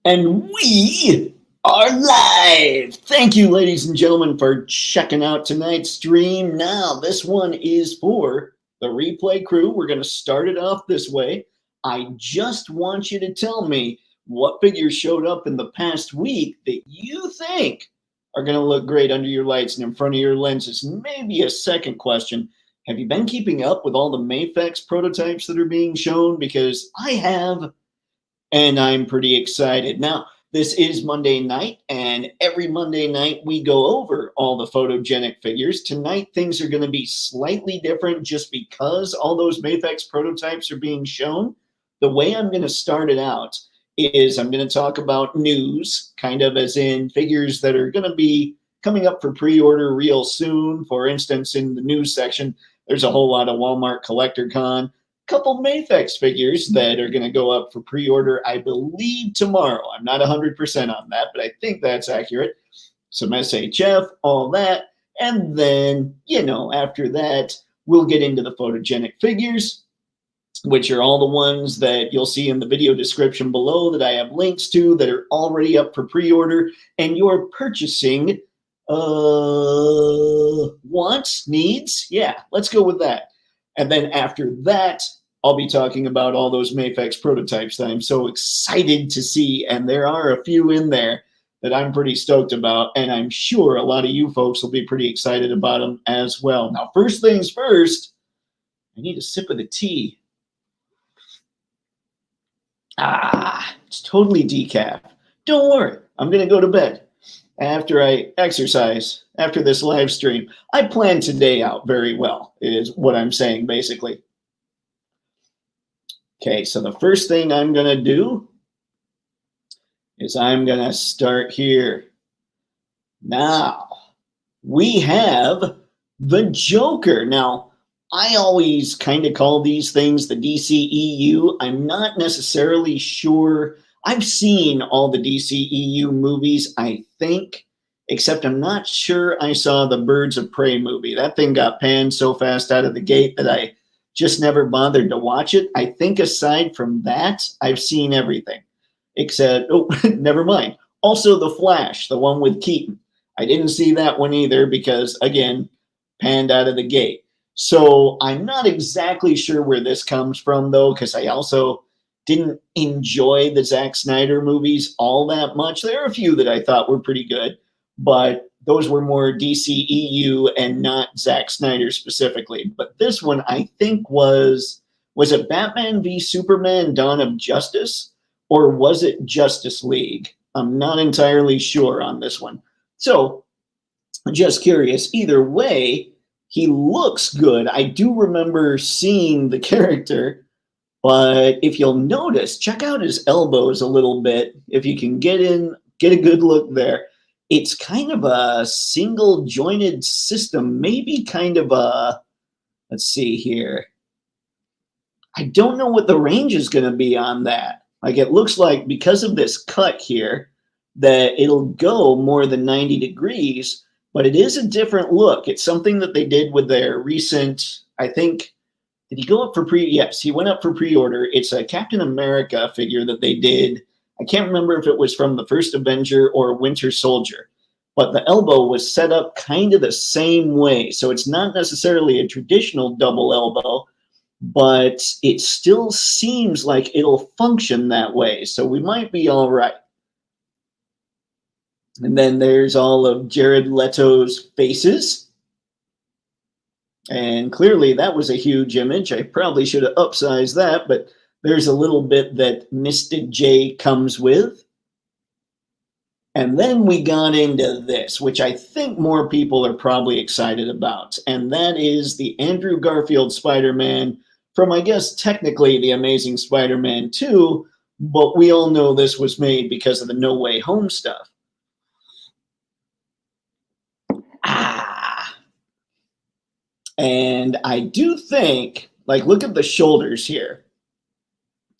And we are live. Thank you, ladies and gentlemen, for checking out tonight's stream. Now, this one is for the replay crew. We're going to start it off this way. I just want you to tell me what figures showed up in the past week that you think are going to look great under your lights and in front of your lenses. Maybe a second question. Have you been keeping up with all the MAFEX prototypes that are being shown? Because I have. And I'm pretty excited. Now, this is Monday night, and every Monday night we go over all the photogenic figures. Tonight, things are going to be slightly different just because all those MAFEX prototypes are being shown. The way I'm going to start it out is I'm going to talk about news, kind of as in figures that are going to be coming up for pre-order real soon. For instance, in the news section, there's a whole lot of Walmart Collector Con. Couple MAFEX figures that are going to go up for pre-order, I believe, tomorrow. I'm not 100% on that, but I think that's accurate. Some SHF, all that. And then, after that, we'll get into the photogenic figures, which are all the ones that you'll see in the video description below that I have links to that are already up for pre-order. And you're purchasing wants, needs. Yeah, let's go with that. And then after that, I'll be talking about all those MAFEX prototypes that I'm so excited to see. And there are a few in there that I'm pretty stoked about. And I'm sure a lot of you folks will be pretty excited about them as well. Now, first things first, I need a sip of the tea. It's totally decaf. Don't worry, I'm going to go to bed after I exercise, after this live stream. I planned today out very well, is what I'm saying, basically. Okay, so the first thing I'm going to do is I'm going to start here. Now, we have the Joker. Now, I always kind of call these things the DCEU. I'm not necessarily sure. I've seen all the DCEU movies, I think, except I'm not sure I saw the Birds of Prey movie. That thing got panned so fast out of the gate that I just never bothered to watch it. I think aside from that, I've seen everything. Except, never mind. Also The Flash, the one with Keaton. I didn't see that one either because, again, panned out of the gate. So I'm not exactly sure where this comes from, though, because I also didn't enjoy the Zack Snyder movies all that much. There are a few that I thought were pretty good, but those were more DCEU and not Zack Snyder specifically. But this one, I think, was it Batman v Superman Dawn of Justice, or was it Justice League? I'm not entirely sure on this one. So, just curious. Either way, he looks good. I do remember seeing the character. But if you'll notice, check out his elbows a little bit. If you can get a good look there. It's kind of a single jointed system, maybe kind of a, let's see here. I don't know what the range is going to be on that. Like it looks like because of this cut here, that it'll go more than 90 degrees, but it is a different look. It's something that they did with their recent, I think, did he go up for Yes, he went up for pre-order. It's a Captain America figure that they did. I can't remember if it was from the First Avenger or Winter Soldier, but the elbow was set up kind of the same way. So it's not necessarily a traditional double elbow, but it still seems like it'll function that way. So we might be all right. And then there's all of Jared Leto's faces. And clearly that was a huge image. I probably should have upsized that, but there's a little bit that Mr. J comes with. And then we got into this, which I think more people are probably excited about. And that is the Andrew Garfield Spider-Man from, I guess, technically The Amazing Spider-Man 2, but we all know this was made because of the No Way Home stuff. And I do think, like, look at the shoulders here.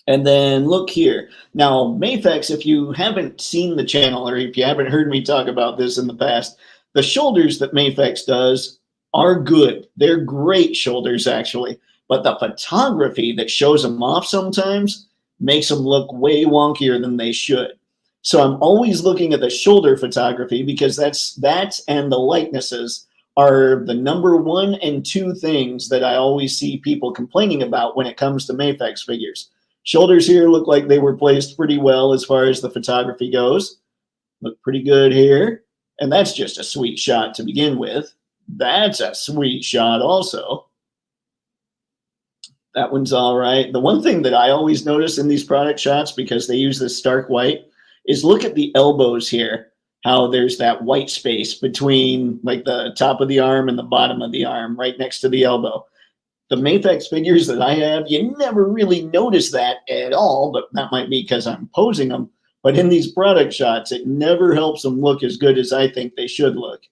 And then look here. Now, MAFEX, if you haven't seen the channel or if you haven't heard me talk about this in the past, the shoulders that MAFEX does are good. They're great shoulders, actually. But the photography that shows them off sometimes makes them look way wonkier than they should. So I'm always looking at the shoulder photography because that and the likenesses are the number 1 and 2 things that I always see people complaining about when it comes to MAFEX figures. Shoulders here look like they were placed pretty well as far as the photography goes. Look pretty good here. And that's just a sweet shot to begin with. That's a sweet shot also. That one's all right. The one thing that I always notice in these product shots, because they use this stark white, is look at the elbows here. How there's that white space between like the top of the arm and the bottom of the arm right next to the elbow. The MAFEX figures that I have, you never really notice that at all, but that might be because I'm posing them. But in these product shots, it never helps them look as good as I think they should look.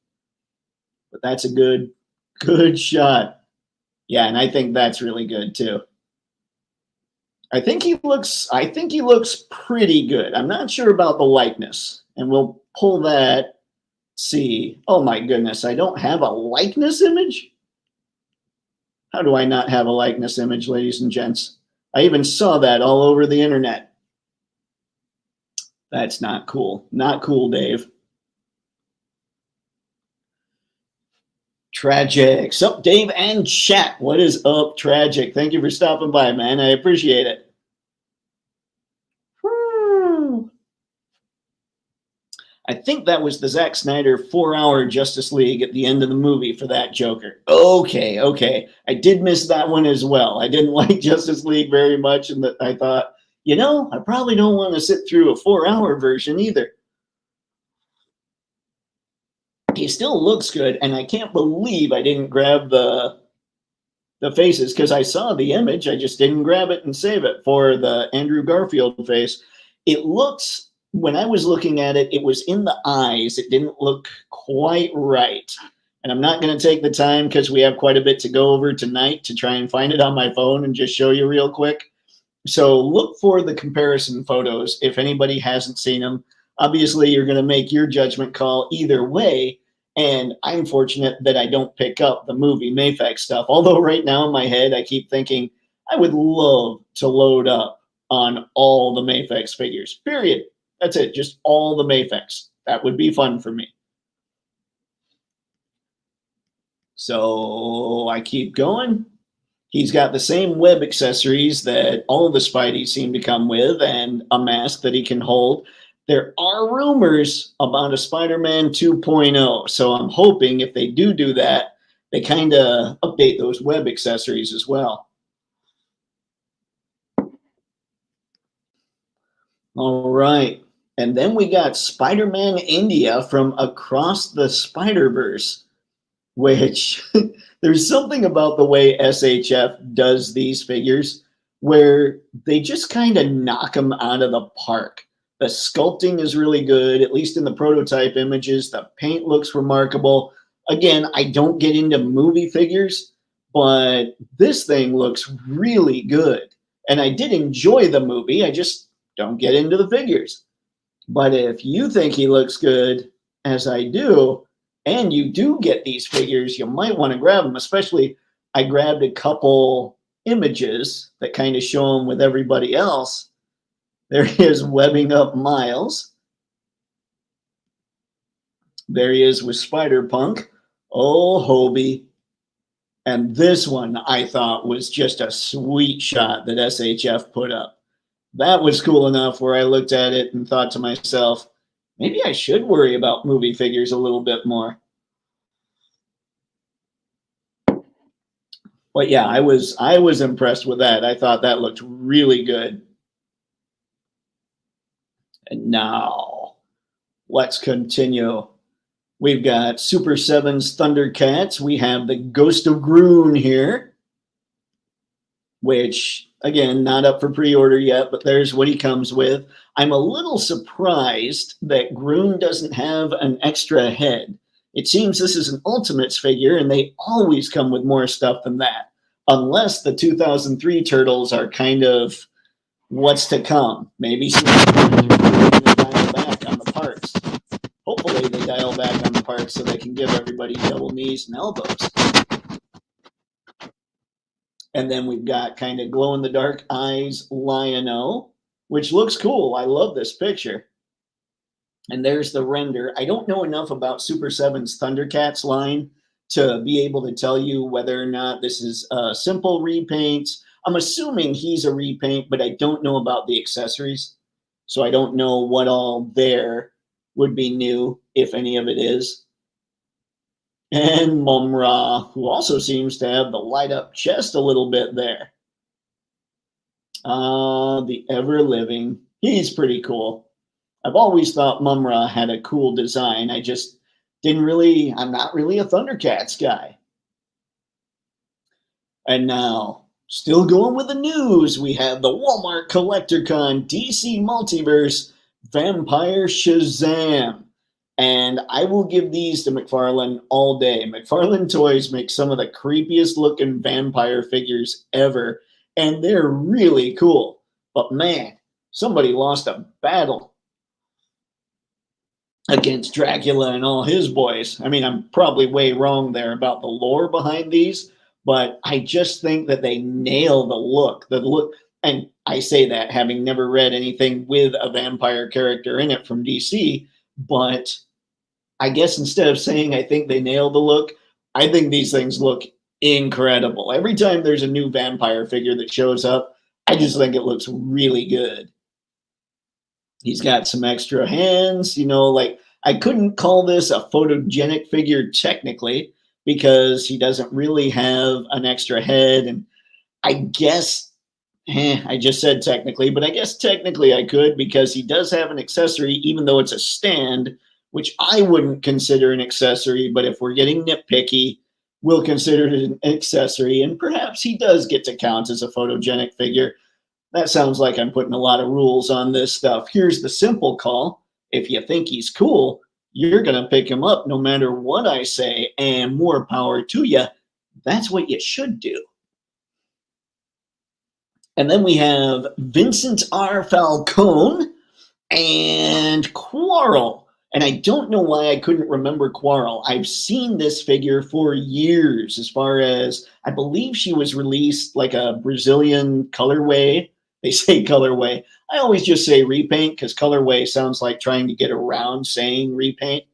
But that's a good shot. Yeah, and I think that's really good too. I think he looks pretty good. I'm not sure about the likeness. And we'll pull that, see. Oh my goodness, I don't have a likeness image? How do I not have a likeness image, ladies and gents? I even saw that all over the internet. That's not cool. Not cool, Dave. Tragic. So, Dave and chat, what is up, Tragic? Thank you for stopping by, man. I appreciate it. Woo. I think that was the Zack Snyder 4-hour Justice League at the end of the movie for that Joker. Okay. I did miss that one as well. I didn't like Justice League very much, and I thought, you know, I probably don't want to sit through a 4-hour version either. He still looks good, and I can't believe I didn't grab the faces because I saw the image. I just didn't grab it and save it for the Andrew Garfield face. It looks, when I was looking at it, it was in the eyes. It didn't look quite right. And I'm not going to take the time because we have quite a bit to go over tonight to try and find it on my phone and just show you real quick. So look for the comparison photos if anybody hasn't seen them. Obviously, you're going to make your judgment call either way. And I'm fortunate that I don't pick up the movie MAFEX stuff. Although right now in my head, I keep thinking I would love to load up on all the MAFEX figures, period. That's it, just all the MAFEX. That would be fun for me. So I keep going. He's got the same web accessories that all the Spideys seem to come with and a mask that he can hold. There are rumors about a Spider-Man 2.0, so I'm hoping if they do that, they kind of update those web accessories as well. All right. And then we got Spider-Man India from Across the Spider-Verse, which there's something about the way SHF does these figures where they just kind of knock them out of the park. The sculpting is really good, at least in the prototype images. The paint looks remarkable. Again, I don't get into movie figures, but this thing looks really good. And I did enjoy the movie. I just don't get into the figures. But if you think he looks good, as I do, and you do get these figures, you might want to grab them. Especially, I grabbed a couple images that kind of show him with everybody else. There he is webbing up Miles. There he is with Spider-Punk. Oh, Hobie. And this one I thought was just a sweet shot that SHF put up. That was cool enough where I looked at it and thought to myself, maybe I should worry about movie figures a little bit more. But yeah, I was impressed with that. I thought that looked really good. And now, let's continue. We've got Super 7's Thundercats. We have the Ghost of Groon here, which, again, not up for pre-order yet, but there's what he comes with. I'm a little surprised that Groon doesn't have an extra head. It seems this is an Ultimates figure, and they always come with more stuff than that, unless the 2003 Turtles are kind of what's to come. Maybe some dial back on the parts. Hopefully they dial back on the parts so they can give everybody double knees and elbows. And then we've got kind of glow-in-the-dark eyes Lion-O, which looks cool. I love this picture. And there's the render. I don't know enough about Super 7's Thundercats line to be able to tell you whether or not this is a simple repaint. I'm assuming he's a repaint, but I don't know about the accessories. So I don't know what all there would be new, if any of it is. And Mumra, who also seems to have the light up chest a little bit there. The Ever Living. He's pretty cool. I've always thought Mumra had a cool design. I just I'm not really a Thundercats guy. And now, still going with the news, we have the Walmart CollectorCon DC Multiverse Vampire Shazam. And I will give these to McFarlane all day. McFarlane Toys makes some of the creepiest looking vampire figures ever. And they're really cool. But man, somebody lost a battle against Dracula and all his boys. I mean, I'm probably way wrong there about the lore behind these, but I just think that they nail the look. And I say that having never read anything with a vampire character in it from DC, but I guess instead of saying I think they nail the look, I think these things look incredible. Every time there's a new vampire figure that shows up, I just think it looks really good. He's got some extra hands, like I couldn't call this a photogenic figure technically because he doesn't really have an extra head. And I guess, I just said technically, but I guess technically I could because he does have an accessory, even though it's a stand, which I wouldn't consider an accessory. But if we're getting nitpicky, we'll consider it an accessory. And perhaps he does get to count as a photogenic figure. That sounds like I'm putting a lot of rules on this stuff. Here's the simple call. If you think he's cool, you're going to pick him up no matter what I say, and more power to you. That's what you should do. And then we have Vincent R. Falcone and Quarrel. And I don't know why I couldn't remember Quarrel. I've seen this figure for years, as far as I believe she was released like a Brazilian colorway. They say colorway. I always just say repaint because colorway sounds like trying to get around saying repaint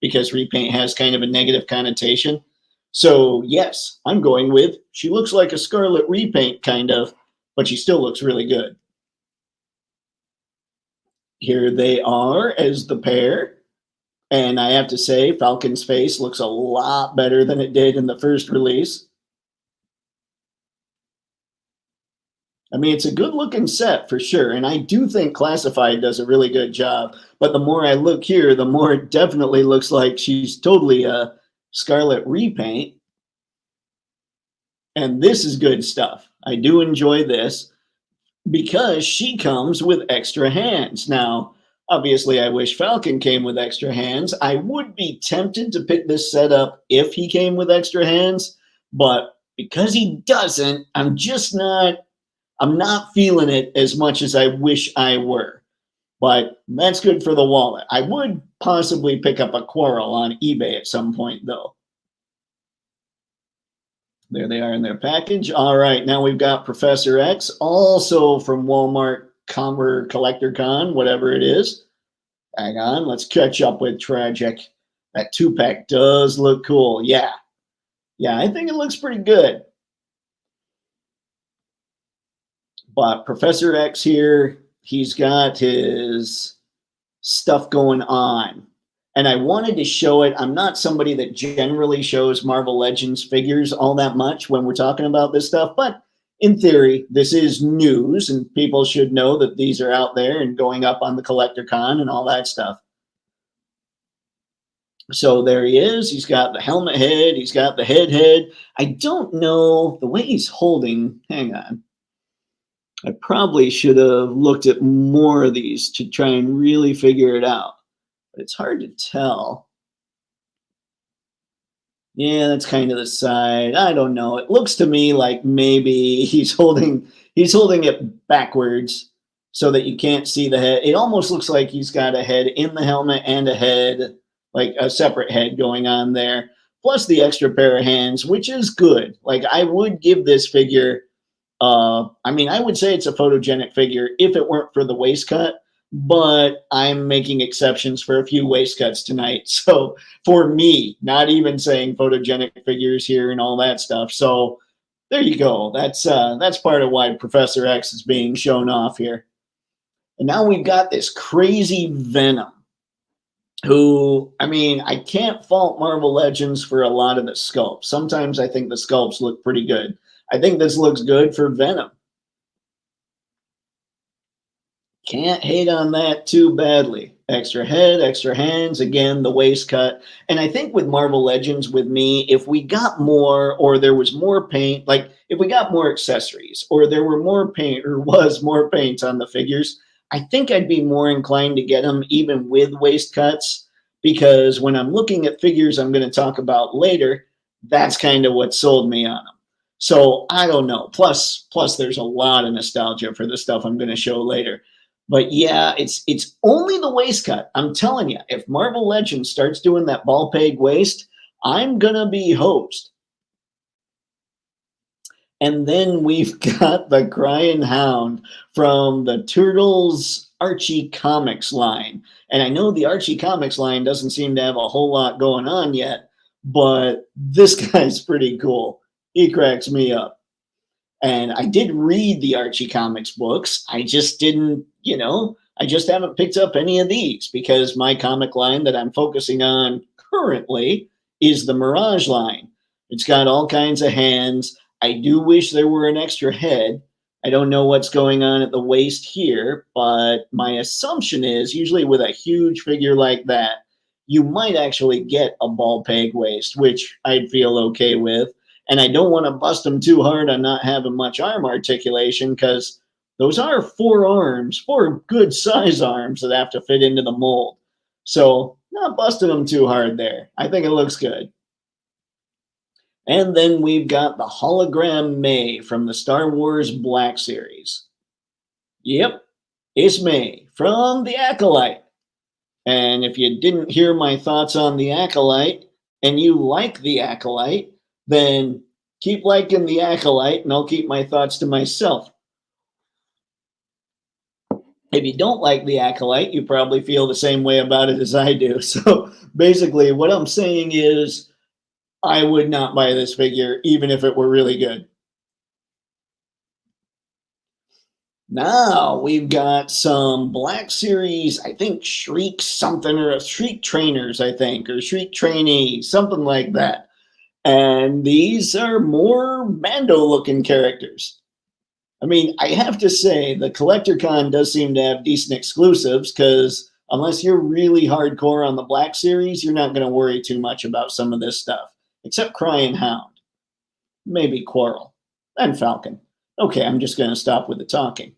because repaint has kind of a negative connotation. So yes, I'm going with she looks like a scarlet repaint kind of, but she still looks really good. Here they are as the pair. And I have to say, Falcon's face looks a lot better than it did in the first release. I mean, it's a good looking set for sure. And I do think Classified does a really good job. But the more I look here, the more it definitely looks like she's totally a scarlet repaint. And this is good stuff. I do enjoy this because she comes with extra hands. Now, obviously, I wish Falcon came with extra hands. I would be tempted to pick this set up if he came with extra hands. But because he doesn't, I'm not feeling it as much as I wish I were. But that's good for the wallet. I would possibly pick up a Quarrel on eBay at some point, though. There they are in their package. All right, now we've got Professor X, also from Walmart CollectorCon, whatever it is. Hang on, let's catch up with Tragic. That 2-pack does look cool. Yeah, I think it looks pretty good. But Professor X here, he's got his stuff going on. And I wanted to show it. I'm not somebody that generally shows Marvel Legends figures all that much when we're talking about this stuff. But in theory, this is news, and people should know that these are out there and going up on the CollectorCon and all that stuff. So there he is. He's got the helmet head. He's got the head. I don't know the way he's holding. Hang on. I probably should have looked at more of these to try and really figure it out. But it's hard to tell. Yeah, that's kind of the side. I don't know. It looks to me like maybe he's holding it backwards so that you can't see the head. It almost looks like he's got a head in the helmet and a head, like a separate head going on there. Plus the extra pair of hands, which is good. Like I would give this figure I mean, I would say it's a photogenic figure if it weren't for the waist cut. but I'm making exceptions for a few waist cuts tonight. So for me, not even saying photogenic figures here and all that stuff. So there you go. That's part of why Professor X is being shown off here. And now we've got this crazy Venom, who, I mean, I can't fault Marvel Legends for a lot of the sculpts. Sometimes I think the sculpts look pretty good. I think this looks good for Venom. Can't hate on that too badly. Extra head, extra hands, again, the waist cut. And I think with Marvel Legends, with me, if we got more, or there was more paint, like if we got more accessories, or there were more paint, or was more paint on the figures, I think I'd be more inclined to get them even with waist cuts, because when I'm looking at figures I'm going to talk about later, that's kind of what sold me on them. So I don't know. Plus there's a lot of nostalgia for the stuff I'm going to show later. But yeah, it's only the waist cut. I'm telling you, if Marvel Legends starts doing that ball peg waist, I'm gonna be hosed. And then we've got the Crying Hound from the Turtles Archie Comics line. And I know the Archie Comics line doesn't seem to have a whole lot going on yet, but this guy's pretty cool. He cracks me up. And I did read the Archie Comics books. I just didn't, I just haven't picked up any of these because my comic line that I'm focusing on currently is the Mirage line. It's got all kinds of hands. I do wish there were an extra head. I don't know what's going on at the waist here, but my assumption is usually with a huge figure like that, you might actually get a ball peg waist, which I'd feel okay with. And I don't want to bust them too hard on not having much arm articulation, because those are 4 arms, 4 good size arms that have to fit into the mold. So not busting them too hard there. I think it looks good. And then we've got the hologram May from the Star Wars Black Series. Yep, it's May from the Acolyte. And if you didn't hear my thoughts on the Acolyte and you like the Acolyte, then keep liking the Acolyte and I'll keep my thoughts to myself. If you don't like the Acolyte, you probably feel the same way about it as I do. So basically what I'm saying is I would not buy this figure even if it were really good. Now we've got some Black Series, I think Shriek something, or Shriek Trainers, I think, or Shriek Trainees, something like that. And these are more Mando-looking characters. I mean, I have to say, the Collector Con does seem to have decent exclusives, because unless you're really hardcore on the Black Series, you're not going to worry too much about some of this stuff, except Crying Hound, maybe Quarrel, and Falcon. Okay, I'm just going to stop with the talking.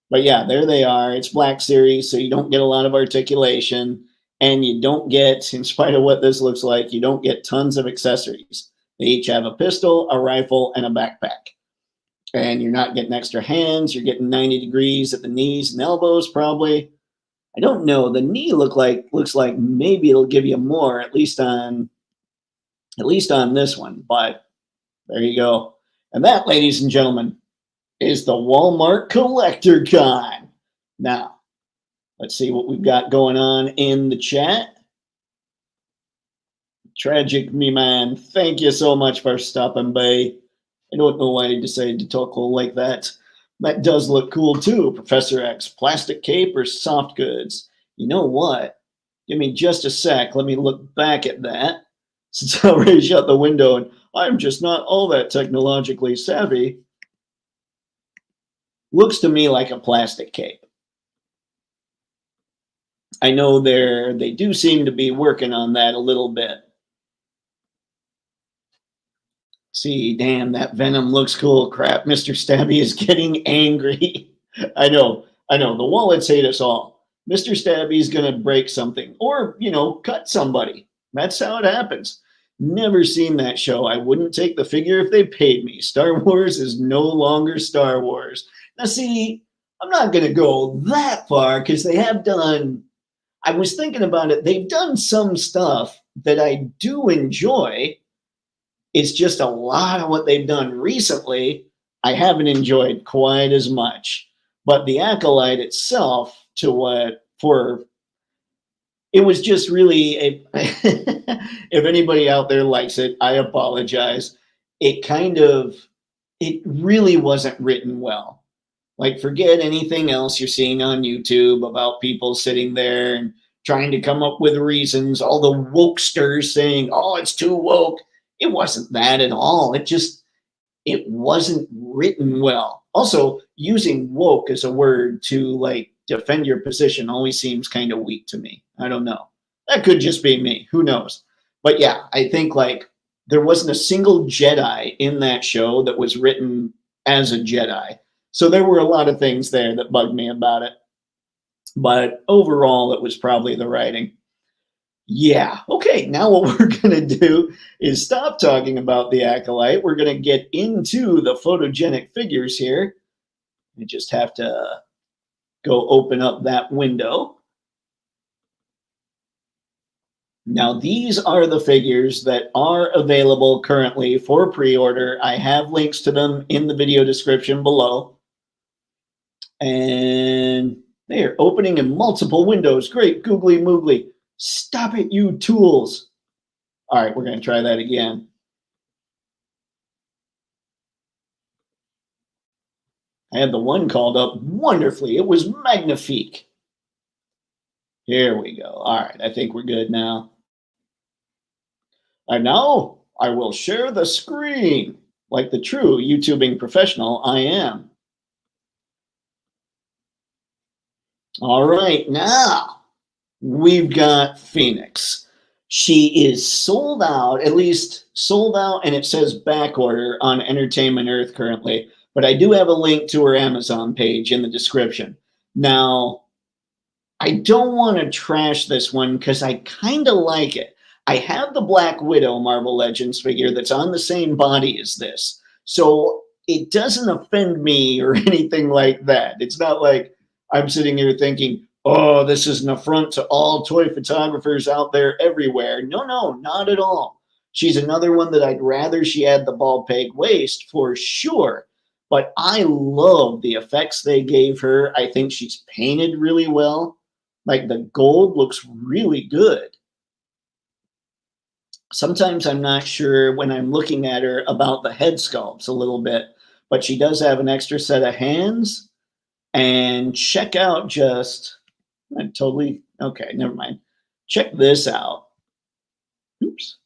But yeah, there they are. It's Black Series, so you don't get a lot of articulation, and you don't get, in spite of what this looks like, you don't get tons of accessories. They each have a pistol, a rifle, and a backpack. And you're not getting extra hands. You're getting 90 degrees at the knees and elbows, probably. I don't know. The knee looks like maybe it'll give you more, at least on this one. But there you go. And that, ladies and gentlemen, is the Walmart Collector Con. Now, let's see what we've got going on in the chat. Tragic Me Man, thank you so much for stopping by. I don't know why he decided to talk like that. That does look cool too, Professor X. Plastic cape or soft goods? You know what? Give me just a sec. Let me look back at that. Since I already shut the window and I'm just not all that technologically savvy. Looks to me like a plastic cape. I know they do seem to be working on that a little bit. See, damn, that Venom looks cool. Crap, Mr. Stabby is getting angry. I know. The wallets hate us all. Mr. Stabby's going to break something or, cut somebody. That's how it happens. Never seen that show. I wouldn't take the figure if they paid me. Star Wars is no longer Star Wars. Now, see, I'm not going to go that far because they have done, I was thinking about it, they've done some stuff that I do enjoy. It's just a lot of what they've done recently I haven't enjoyed quite as much. But the Acolyte itself, to what for. It was just really a, if anybody out there likes it, I apologize. It really wasn't written well. Like, forget anything else you're seeing on YouTube about people sitting there and trying to come up with reasons, all the wokesters saying, oh, it's too woke. It wasn't that at all. It wasn't written well. Also, using woke as a word to like defend your position always seems kind of weak to me. I don't know. That could just be me. Who knows? But yeah, I think like there wasn't a single Jedi in that show that was written as a Jedi. So there were a lot of things there that bugged me about it. But overall, it was probably the writing. Yeah. Okay. Now what we're going to do is stop talking about the Acolyte. We're going to get into the photogenic figures here. You just have to go open up that window. Now, these are the figures that are available currently for pre-order. I have links to them in the video description below. And they are opening in multiple windows. Great, googly moogly. Stop it, you tools. All right, we're going to try that again. I had the one called up wonderfully. It was magnifique. Here we go. All right, I think we're good now. And now I will share the screen. Like the true YouTubing professional I am. All right, now we've got Phoenix. She is sold out, at least sold out, and it says back order on Entertainment Earth currently. But I do have a link to her Amazon page in the description. Now, I don't want to trash this one because I kind of like it. I have the Black Widow Marvel Legends figure that's on the same body as this. So it doesn't offend me or anything like that. It's not like I'm sitting here thinking, oh, this is an affront to all toy photographers out there everywhere. No, not at all. She's another one that I'd rather she had the ball peg waist for sure. But I love the effects they gave her. I think she's painted really well. Like the gold looks really good. Sometimes I'm not sure when I'm looking at her about the head sculpts a little bit, but she does have an extra set of hands. And check out just, okay, never mind. Check this out. Oops.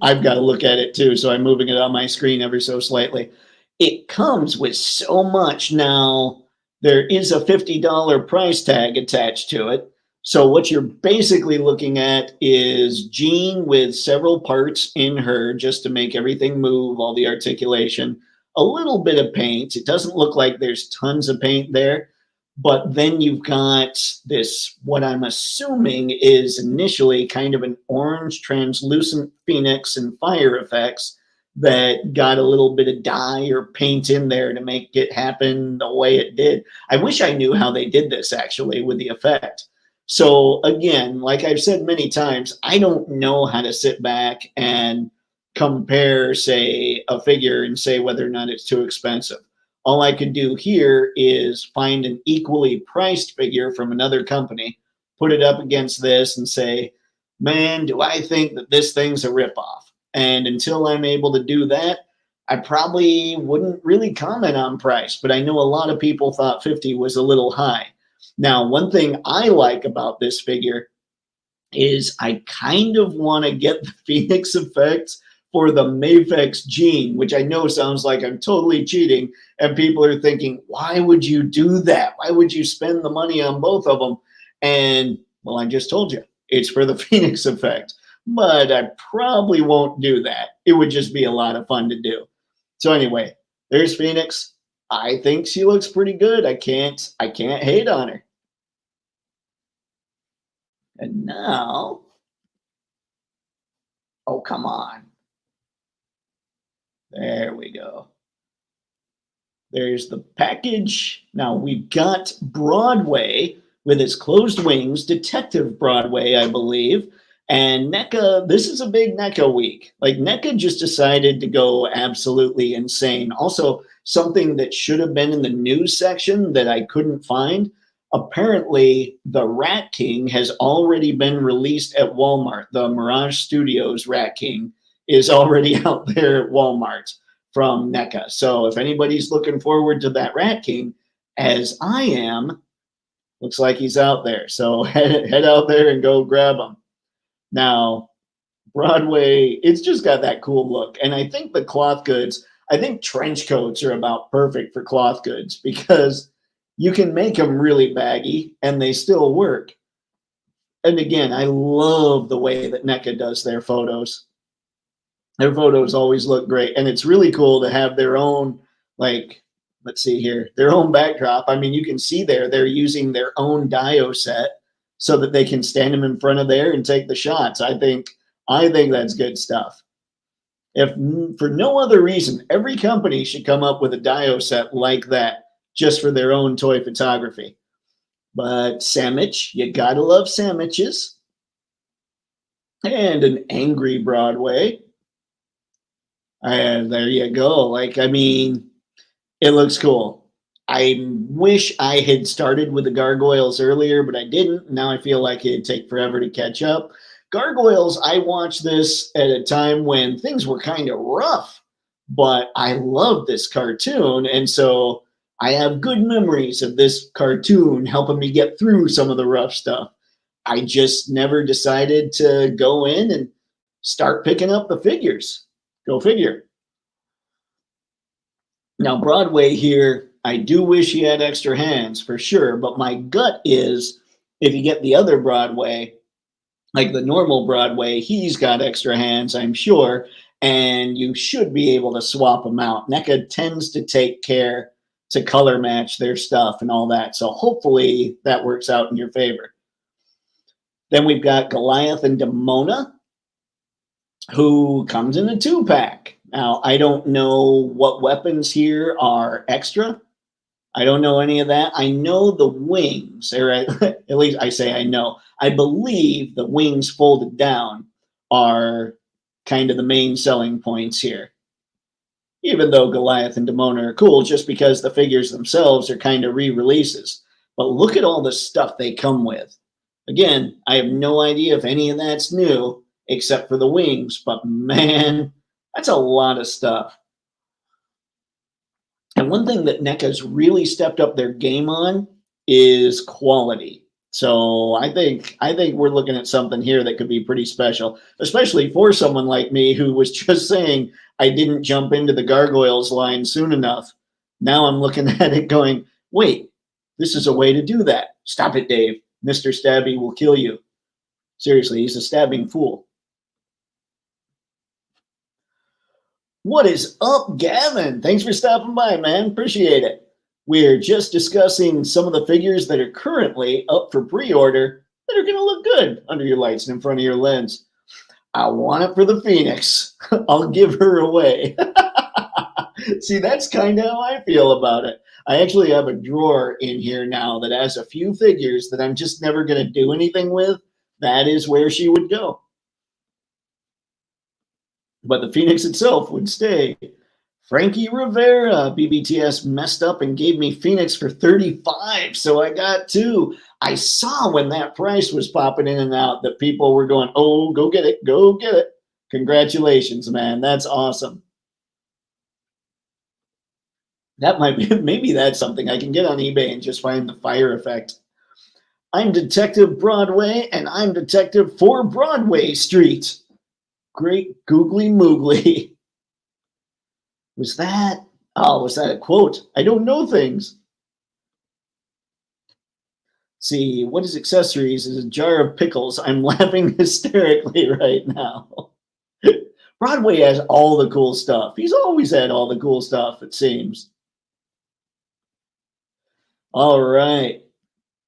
I've got to look at it too, so I'm moving it on my screen ever so slightly. It comes with so much. Now, there is a $50 price tag attached to it. So what you're basically looking at is Jean with several parts in her just to make everything move, all the articulation, a little bit of paint. It doesn't look like there's tons of paint there. But then you've got this, what I'm assuming is initially kind of an orange translucent Phoenix and fire effects that got a little bit of dye or paint in there to make it happen the way it did. I wish I knew how they did this actually with the effect. So again, like I've said many times, I don't know how to sit back and compare, say, a figure and say whether or not it's too expensive. All I could do here is find an equally priced figure from another company, put it up against this and say, man, do I think that this thing's a ripoff? And until I'm able to do that, I probably wouldn't really comment on price, but I know a lot of people thought 50 was a little high. Now, one thing I like about this figure is I kind of want to get the Phoenix effects for the MAFEX Jean, which I know sounds like I'm totally cheating. And people are thinking, why would you do that? Why would you spend the money on both of them? And, well, I just told you, it's for the Phoenix effect. But I probably won't do that. It would just be a lot of fun to do. So anyway, there's Phoenix. I think she looks pretty good. I can't hate on her. And now, oh, come on. There we go. There's the package. Now we've got Broadway with its closed wings, Detective Broadway, I believe. And NECA, this is a big NECA week. Like NECA just decided to go absolutely insane. Also, something that should have been in the news section that I couldn't find. Apparently, the Rat King has already been released at Walmart. The Mirage Studios Rat King is already out there at Walmart from NECA. So if anybody's looking forward to that Rat King, as I am, looks like he's out there. So head out there and go grab him. Now, Broadway, it's just got that cool look. And I think the cloth goods, I think trench coats are about perfect for cloth goods because you can make them really baggy and they still work. And again, I love the way that NECA does their photos. Their photos always look great. And it's really cool to have their own, like, let's see here, their own backdrop. I mean, you can see there, they're using their own dio set so that they can stand them in front of there and take the shots. I think that's good stuff. If for no other reason, every company should come up with a dio set like that just for their own toy photography. But sandwich, you gotta love sandwiches. And an angry Broadway. And there you go. Like, I mean, it looks cool. I wish I had started with the gargoyles earlier, but I didn't. Now I feel like it'd take forever to catch up. Gargoyles, I watched this at a time when things were kind of rough, but I love this cartoon. And so I have good memories of this cartoon helping me get through some of the rough stuff. I just never decided to go in and start picking up the figures. Go figure. Now, Broadway here, I do wish he had extra hands for sure, but my gut is if you get the other Broadway, like the normal Broadway, he's got extra hands, I'm sure, and you should be able to swap them out. NECA tends to take care to color match their stuff and all that, so hopefully that works out in your favor. Then we've got Goliath and Demona, who comes in a 2-pack. Now, I don't know what weapons here are extra. I don't know any of that. I know the wings, or at least I say I know. I believe the wings folded down are kind of the main selling points here. Even though Goliath and Demona are cool, just because the figures themselves are kind of re-releases. But look at all the stuff they come with. Again, I have no idea if any of that's new, except for the wings, but man, that's a lot of stuff. And one thing that NECA's really stepped up their game on is quality. So I think we're looking at something here that could be pretty special, especially for someone like me who was just saying I didn't jump into the Gargoyles line soon enough. Now I'm looking at it going, wait, this is a way to do that. Stop it, Dave. Mr. Stabby will kill you. Seriously, he's a stabbing fool. What is up, Gavin? Thanks for stopping by, man. Appreciate it. We're just discussing some of the figures that are currently up for pre-order that are going to look good under your lights and in front of your lens. I want it for the Phoenix. I'll give her away. See, that's kind of how I feel about it. I actually have a drawer in here now that has a few figures that I'm just never going to do anything with. That is where she would go. But the Phoenix itself would stay. Frankie Rivera, BBTS messed up and gave me Phoenix for $35, so I got 2. I saw when that price was popping in and out that people were going, oh, go get it, go get it. Congratulations, man. That's awesome. That might be, maybe that's something I can get on eBay and just find the fire effect. I'm Detective Broadway, and I'm Detective for Broadway Street. Great googly moogly. Was that a quote? I don't know things. See, what is accessories is a jar of pickles. I'm laughing hysterically right now. Broadway has all the cool stuff. He's always had all the cool stuff, it seems. All right.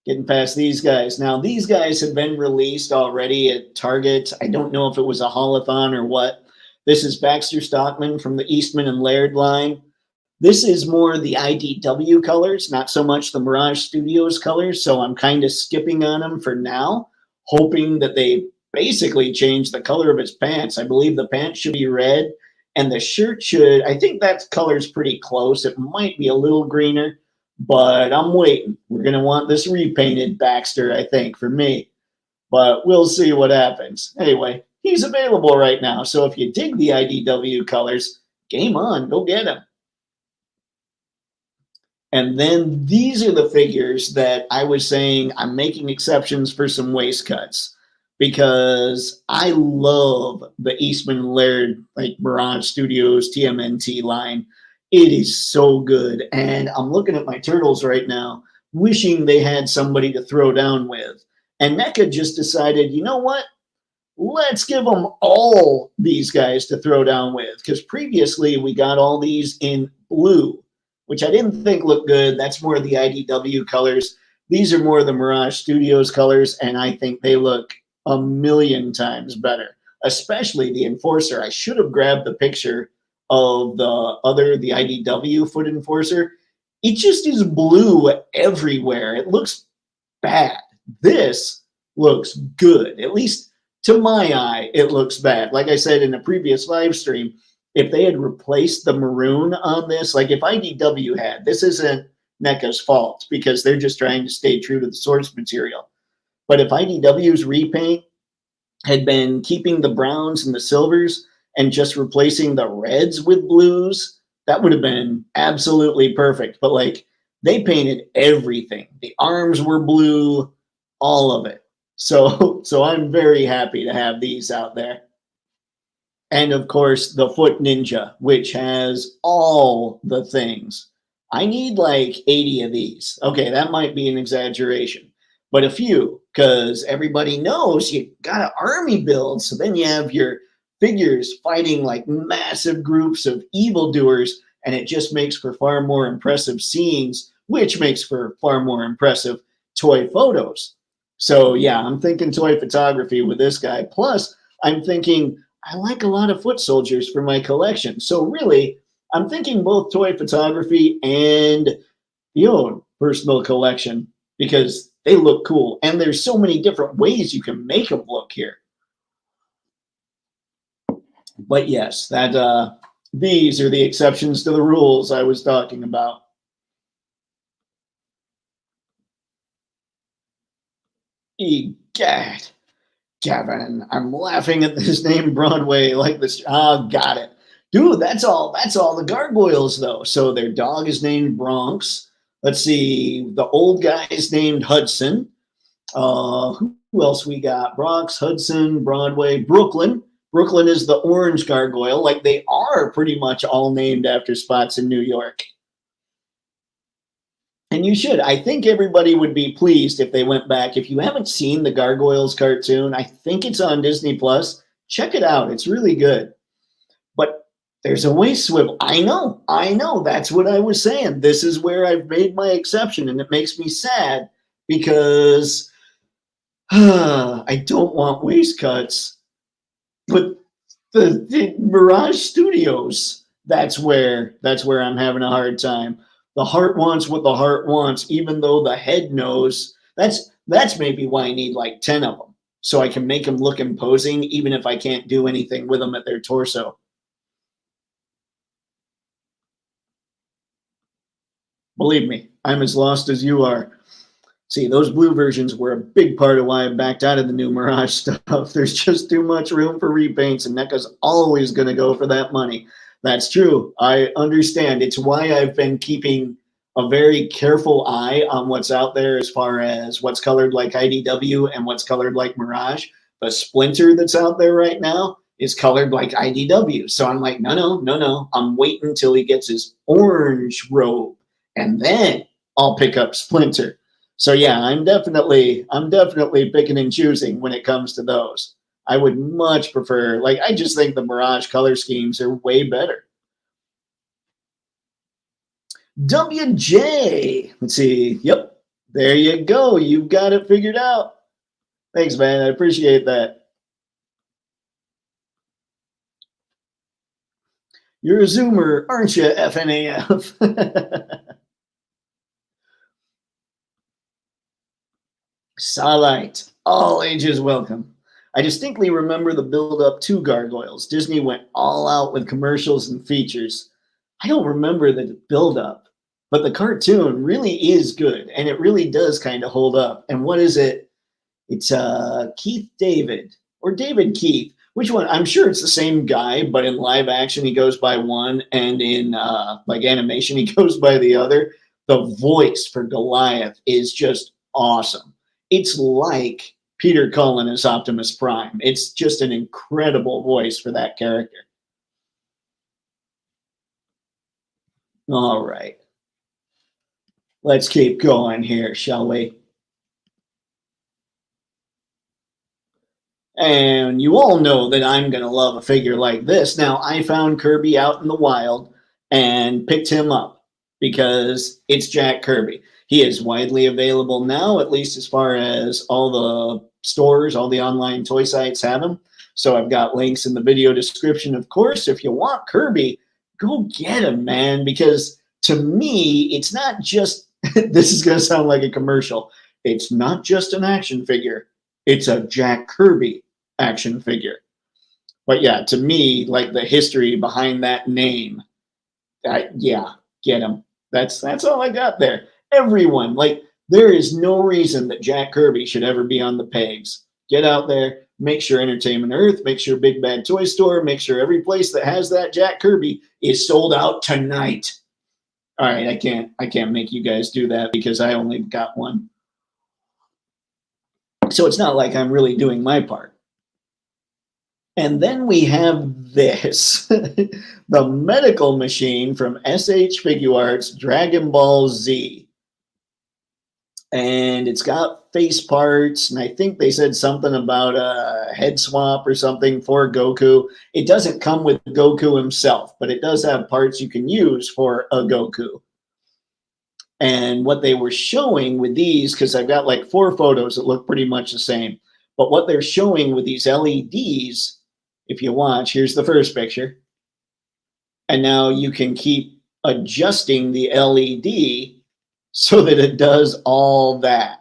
Getting past these guys. Now, these guys have been released already at Target. I don't know if it was a haulathon or what. This is Baxter Stockman from the Eastman and Laird line. This is more the IDW colors, not so much the Mirage Studios colors, so I'm kind of skipping on them for now, hoping that they basically change the color of his pants. I believe the pants should be red, And the shirt should, I think that color's pretty close. It might be a little greener, but I'm waiting. We're going to want this repainted Baxter, I think, for me. But we'll see what happens. Anyway, he's available right now. So if you dig the IDW colors, game on, go get him. And then these are the figures that I was saying I'm making exceptions for some waist cuts, because I love the Eastman Laird, like Mirage Studios TMNT line. It is so good. And I'm looking at my turtles right now, wishing they had somebody to throw down with. And NECA just decided, you know what? Let's give them all these guys to throw down with. Because previously we got all these in blue, which I didn't think looked good. That's more of the IDW colors. These are more the Mirage Studios colors, and I think they look a million times better, especially the Enforcer. I should have grabbed the picture of the IDW foot Enforcer. It just is blue everywhere. It looks bad. This looks good. At least to my eye, it looks bad. Like I said in a previous live stream, if they had replaced the maroon on this, like if IDW had, this isn't NECA's fault because they're just trying to stay true to the source material. But if IDW's repaint had been keeping the browns and the silvers and just replacing the reds with blues, that would have been absolutely perfect. But like they painted everything. The arms were blue, all of it. So I'm very happy to have these out there. And of course, the Foot Ninja, which has all the things. I need like 80 of these. Okay, that might be an exaggeration, but a few, because everybody knows you got an army build. So then you have your figures fighting like massive groups of evildoers, and it just makes for far more impressive scenes, which makes for far more impressive toy photos. So yeah, I'm thinking toy photography with this guy. Plus, I'm thinking I like a lot of foot soldiers for my collection. So really, I'm thinking both toy photography and personal collection, because they look cool. And there's so many different ways you can make them look here. But yes, these are the exceptions to the rules I was talking about. Egad. Kevin, I'm laughing at this name Broadway like this. Oh, got it. Dude, that's all the gargoyles though. So their dog is named Bronx. Let's see, the old guy is named Hudson. Who else we got? Bronx, Hudson, Broadway, Brooklyn. Brooklyn is the orange gargoyle. Like they are pretty much all named after spots in New York. And you should. I think everybody would be pleased if they went back. If you haven't seen the Gargoyles cartoon, I think it's on Disney Plus. Check it out. It's really good. But there's a waist swivel. I know. That's what I was saying. This is where I've made my exception, and it makes me sad because I don't want waist cuts. But the Mirage Studios, that's where I'm having a hard time. The heart wants what the heart wants, even though the head knows. That's maybe why I need like 10 of them, so I can make them look imposing, even if I can't do anything with them at their torso. Believe me, I'm as lost as you are. See, those blue versions were a big part of why I backed out of the new Mirage stuff. There's just too much room for repaints, and NECA's always going to go for that money. That's true. I understand. It's why I've been keeping a very careful eye on what's out there as far as what's colored like IDW and what's colored like Mirage. The Splinter that's out there right now is colored like IDW. So I'm like, no. I'm waiting until he gets his orange robe, and then I'll pick up Splinter. So yeah, I'm definitely picking and choosing when it comes to those. I would much prefer, like, I just think the Mirage color schemes are way better. WJ, let's see. Yep, there you go. You've got it figured out. Thanks, man. I appreciate that. You're a Zoomer, aren't you, FNAF? Starlight, all ages welcome. I distinctly remember the build-up to Gargoyles. Disney went all out with commercials and features. I don't remember the build-up, but the cartoon really is good, and it really does kind of hold up. And what is it? It's Keith David, or David Keith. Which one? I'm sure it's the same guy, but in live action he goes by one, and in like animation he goes by the other. The voice for Goliath is just awesome. It's like Peter Cullen as Optimus Prime. It's just an incredible voice for that character. All right. Let's keep going here, shall we? And you all know that I'm going to love a figure like this. Now, I found Kirby out in the wild and picked him up because it's Jack Kirby. He is widely available now, at least as far as all the stores, all the online toy sites have him. So I've got links in the video description. Of course, if you want Kirby, go get him, man, because to me, it's not just, this is going to sound like a commercial. It's not just an action figure. It's a Jack Kirby action figure. But yeah, to me, like the history behind that name, yeah, get him. That's all I got there. Everyone, like, there is no reason that Jack Kirby should ever be on the pegs. Get out there, make sure Entertainment Earth, make sure Big Bad Toy Store, make sure every place that has that Jack Kirby is sold out tonight. All right, I can't make you guys do that because I only got one. So it's not like I'm really doing my part. And then we have this, the medical machine from SH Figuarts Dragon Ball Z. And it's got face parts, and I think they said something about a head swap or something for Goku. It doesn't come with Goku himself, but it does have parts you can use for a Goku. And what they were showing with these, because I've got like 4 photos that look pretty much the same, but what they're showing with these LEDs, if you watch, here's the first picture. And now you can keep adjusting the LED so that it does all that,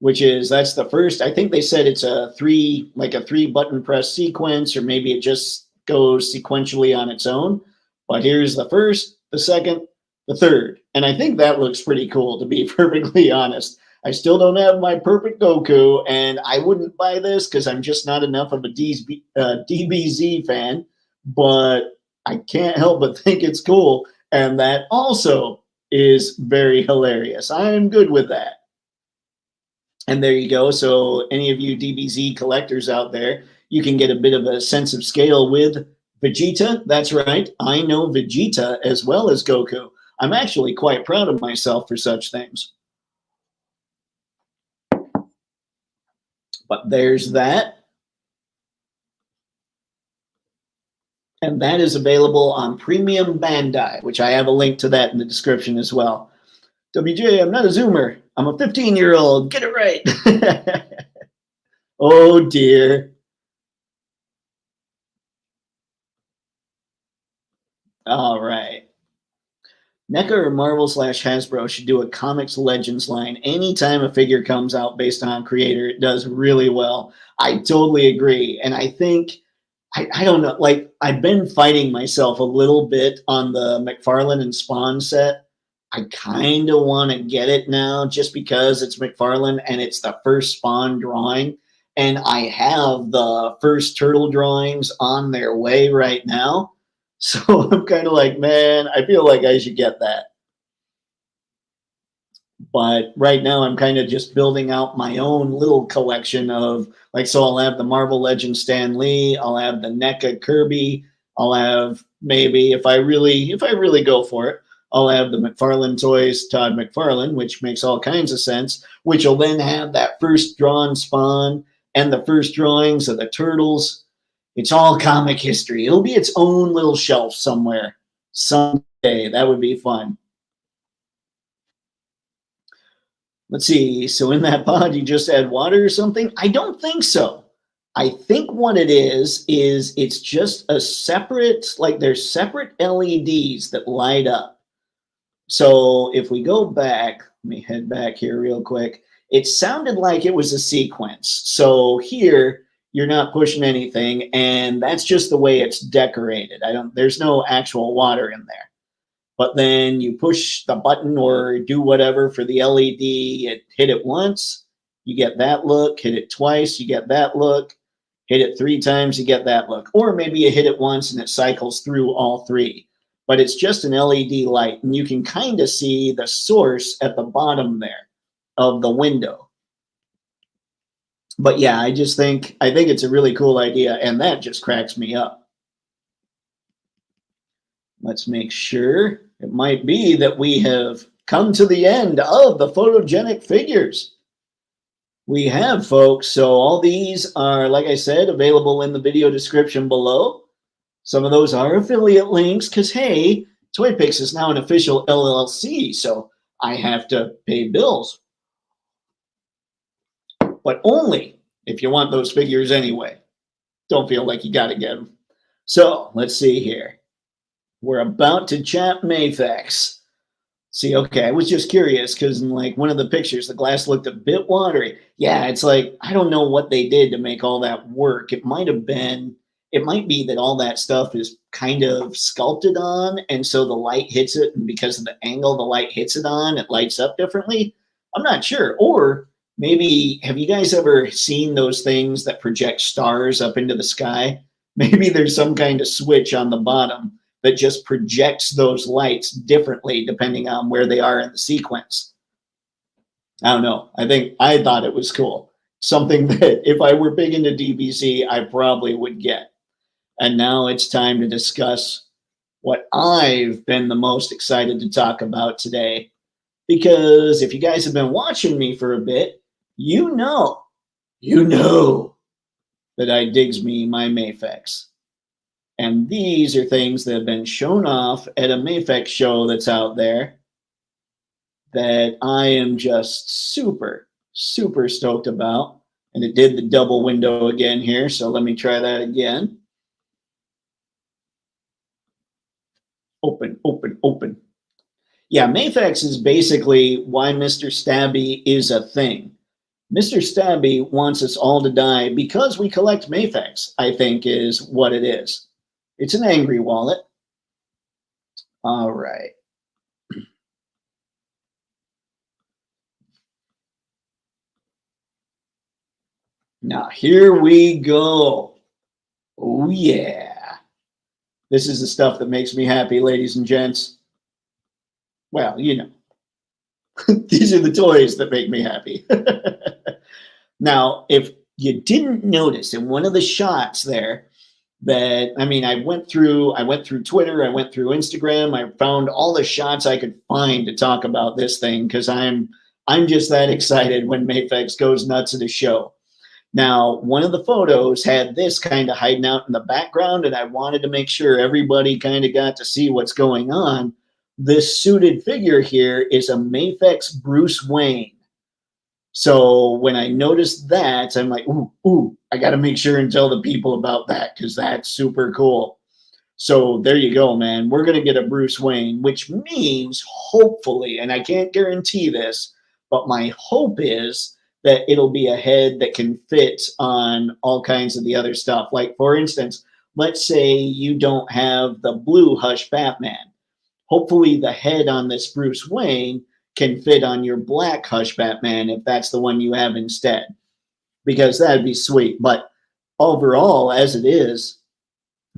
that's the first. I think they said it's a 3 button press sequence, or maybe it just goes sequentially on its own. But here's the first, the second, the third. And I think that looks pretty cool, to be perfectly honest. I still don't have my perfect Goku, and I wouldn't buy this because I'm just not enough of a DBZ fan, but I can't help but think it's cool. And that also is very hilarious. I'm good with that. And there you go. So any of you DBZ collectors out there, you can get a bit of a sense of scale with Vegeta. That's right. I know Vegeta as well as Goku. I'm actually quite proud of myself for such things. But there's that. And that is available on Premium Bandai, which I have a link to that in the description as well. WJ, I'm not a Zoomer. I'm a 15-year-old. Get it right. Oh, dear. All right. NECA or Marvel / Hasbro should do a Comics Legends line. Anytime a figure comes out based on creator, it does really well. I totally agree. And I think, I don't know, like, I've been fighting myself a little bit on the McFarlane and Spawn set. I kind of want to get it now just because it's McFarlane and it's the first Spawn drawing. And I have the first Turtle drawings on their way right now. So I'm kind of like, man, I feel like I should get that. But right now I'm kind of just building out my own little collection of, like, so I'll have the Marvel Legends Stan Lee, I'll have the NECA Kirby, I'll have, maybe if I really go for it, I'll have the McFarlane Toys Todd McFarlane, which makes all kinds of sense, which will then have that first drawn Spawn and the first drawings of the Turtles. It's all comic history. It'll be its own little shelf somewhere someday. That would be fun. Let's see. So in that pod, you just add water or something? I don't think so. I think what it is it's just a separate, like, there's separate LEDs that light up. So if we go back, let me head back here real quick. It sounded like it was a sequence. So here you're not pushing anything, and that's just the way it's decorated. There's no actual water in there. But then you push the button or do whatever for the LED, hit it once, you get that look, hit it twice, you get that look, hit it 3 times, you get that look. Or maybe you hit it once and it cycles through all 3. But it's just an LED light, and you can kind of see the source at the bottom there of the window. But yeah, I think it's a really cool idea, and that just cracks me up. Let's make sure. It might be that we have come to the end of the photogenic figures. We have, folks. So all these are, like I said, available in the video description below. Some of those are affiliate links because, hey, Toypixx is now an official LLC, so I have to pay bills. But only if you want those figures anyway. Don't feel like you got to get them. So let's see here. We're about to chat MAFEX. See, okay, I was just curious because in like one of the pictures, the glass looked a bit watery. Yeah, it's like, I don't know what they did to make all that work. It might be that all that stuff is kind of sculpted on, and so the light hits it, and because of the angle the light hits it on, it lights up differently. I'm not sure. Or maybe, have you guys ever seen those things that project stars up into the sky? Maybe there's some kind of switch on the bottom that just projects those lights differently depending on where they are in the sequence. I don't know. I thought it was cool. Something that if I were big into DBZ, I probably would get. And now it's time to discuss what I've been the most excited to talk about today. Because if you guys have been watching me for a bit, you know that I digs me my MAFEX. And these are things that have been shown off at a MAFEX show that's out there that I am just super, super stoked about. And it did the double window again here, so let me try that again. Open, open, open. Yeah, MAFEX is basically why Mr. Stabby is a thing. Mr. Stabby wants us all to die because we collect MAFEX, I think is what it is. It's an angry wallet. All right. Now, here we go. Oh, yeah. This is the stuff that makes me happy, ladies and gents. Well, you know. These are the toys that make me happy. Now, if you didn't notice in one of the shots there, that, I mean, I went through Twitter, I went through Instagram, I found all the shots I could find to talk about this thing because I'm just that excited when MAFEX goes nuts at a show. Now, one of the photos had this kind of hiding out in the background, and I wanted to make sure everybody kind of got to see what's going on. This suited figure here is a MAFEX Bruce Wayne. So when I noticed that, I'm like, ooh, I got to make sure and tell the people about that because that's super cool. So there you go, man. We're going to get a Bruce Wayne, which means hopefully, and I can't guarantee this, but my hope is that it'll be a head that can fit on all kinds of the other stuff. Like, for instance, let's say you don't have the blue Hush Batman. Hopefully the head on this Bruce Wayne can fit on your black Hush Batman if that's the one you have instead, because that'd be sweet. But overall, as it is,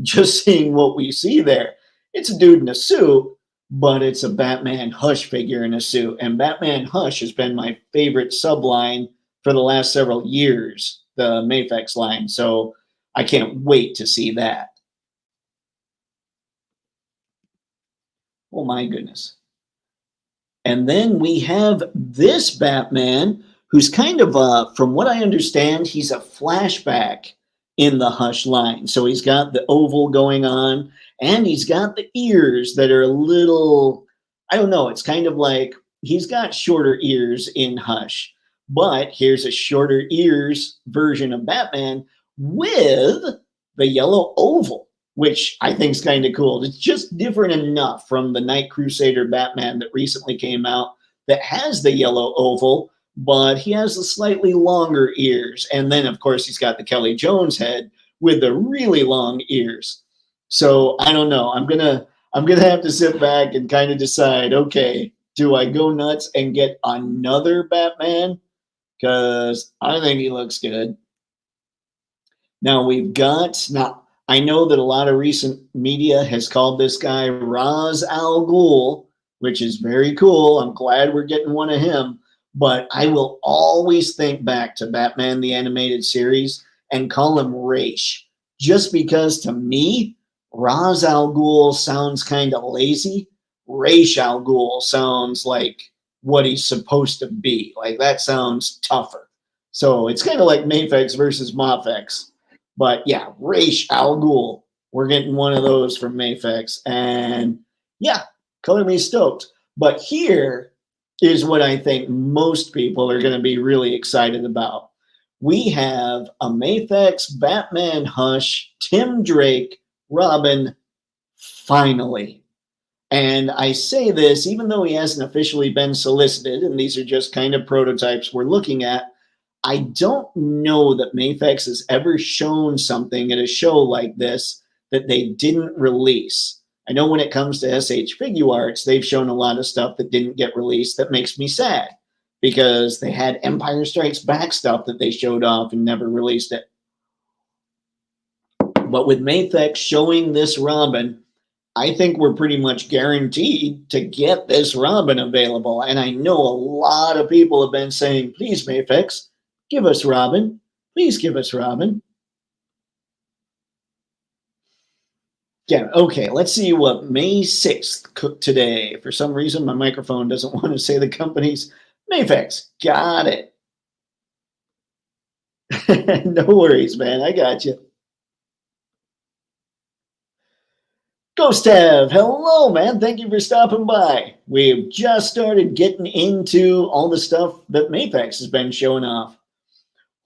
just seeing what we see there, it's a dude in a suit, but it's a Batman Hush figure in a suit. And Batman Hush has been my favorite subline for the last several years, the MAFEX line. So I can't wait to see that. Oh my goodness. And then we have this Batman, who's kind of, from what I understand, he's a flashback in the Hush line. So he's got the oval going on, and he's got the ears that are a little, I don't know, it's kind of like he's got shorter ears in Hush. But here's a shorter ears version of Batman with the yellow oval, which I think is kind of cool. It's just different enough from the Night Crusader Batman that recently came out that has the yellow oval, but he has the slightly longer ears. And then, of course, he's got the Kelly Jones head with the really long ears. So I don't know. I'm gonna have to sit back and kind of decide, okay, do I go nuts and get another Batman? Because I think he looks good. Now I know that a lot of recent media has called this guy Ra's al Ghul, which is very cool. I'm glad we're getting one of him. But I will always think back to Batman the Animated Series and call him Raish. Just because to me, Ra's al Ghul sounds kind of lazy. Raish al Ghul sounds like what he's supposed to be. Like that sounds tougher. So it's kind of like MAFEX versus MAFEX. But yeah, Raish al Ghul. We're getting one of those from MAFEX. And yeah, color me stoked. But here is what I think most people are going to be really excited about. We have a MAFEX Batman Hush, Tim Drake, Robin, finally. And I say this even though he hasn't officially been solicited, and these are just kind of prototypes we're looking at. I don't know that MAFEX has ever shown something at a show like this that they didn't release. I know when it comes to SH Figuarts, they've shown a lot of stuff that didn't get released that makes me sad because they had Empire Strikes Back stuff that they showed off and never released it. But with MAFEX showing this Robin, I think we're pretty much guaranteed to get this Robin available. And I know a lot of people have been saying, please, MAFEX, give us Robin. Please give us Robin. Yeah, okay, let's see what May 6th cooked today. For some reason, my microphone doesn't want to say the company's. MAFEX, got it. No worries, man, I got you. Ghostev, hello, man. Thank you for stopping by. We've just started getting into all the stuff that MAFEX has been showing off.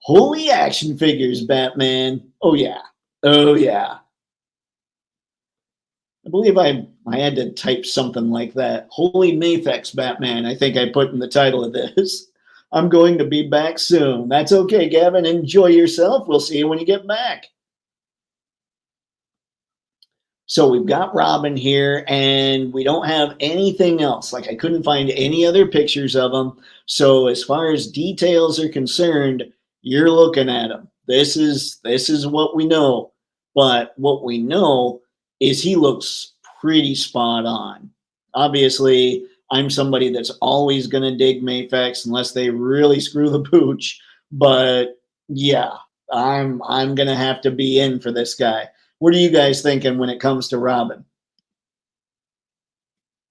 Holy action figures, Batman. Oh, yeah. Oh, yeah. I believe I had to type something like that. Holy MAFEX, Batman, I think I put in the title of this. I'm going to be back soon. That's okay, Gavin. Enjoy yourself. We'll see you when you get back. So we've got Robin here, and we don't have anything else. Like I couldn't find any other pictures of him. So as far as details are concerned, you're looking at him. This is what we know. But what we know is he looks pretty spot on. Obviously, I'm somebody that's always going to dig MAFEX unless they really screw the pooch. But yeah, I'm going to have to be in for this guy. What are you guys thinking when it comes to Robin?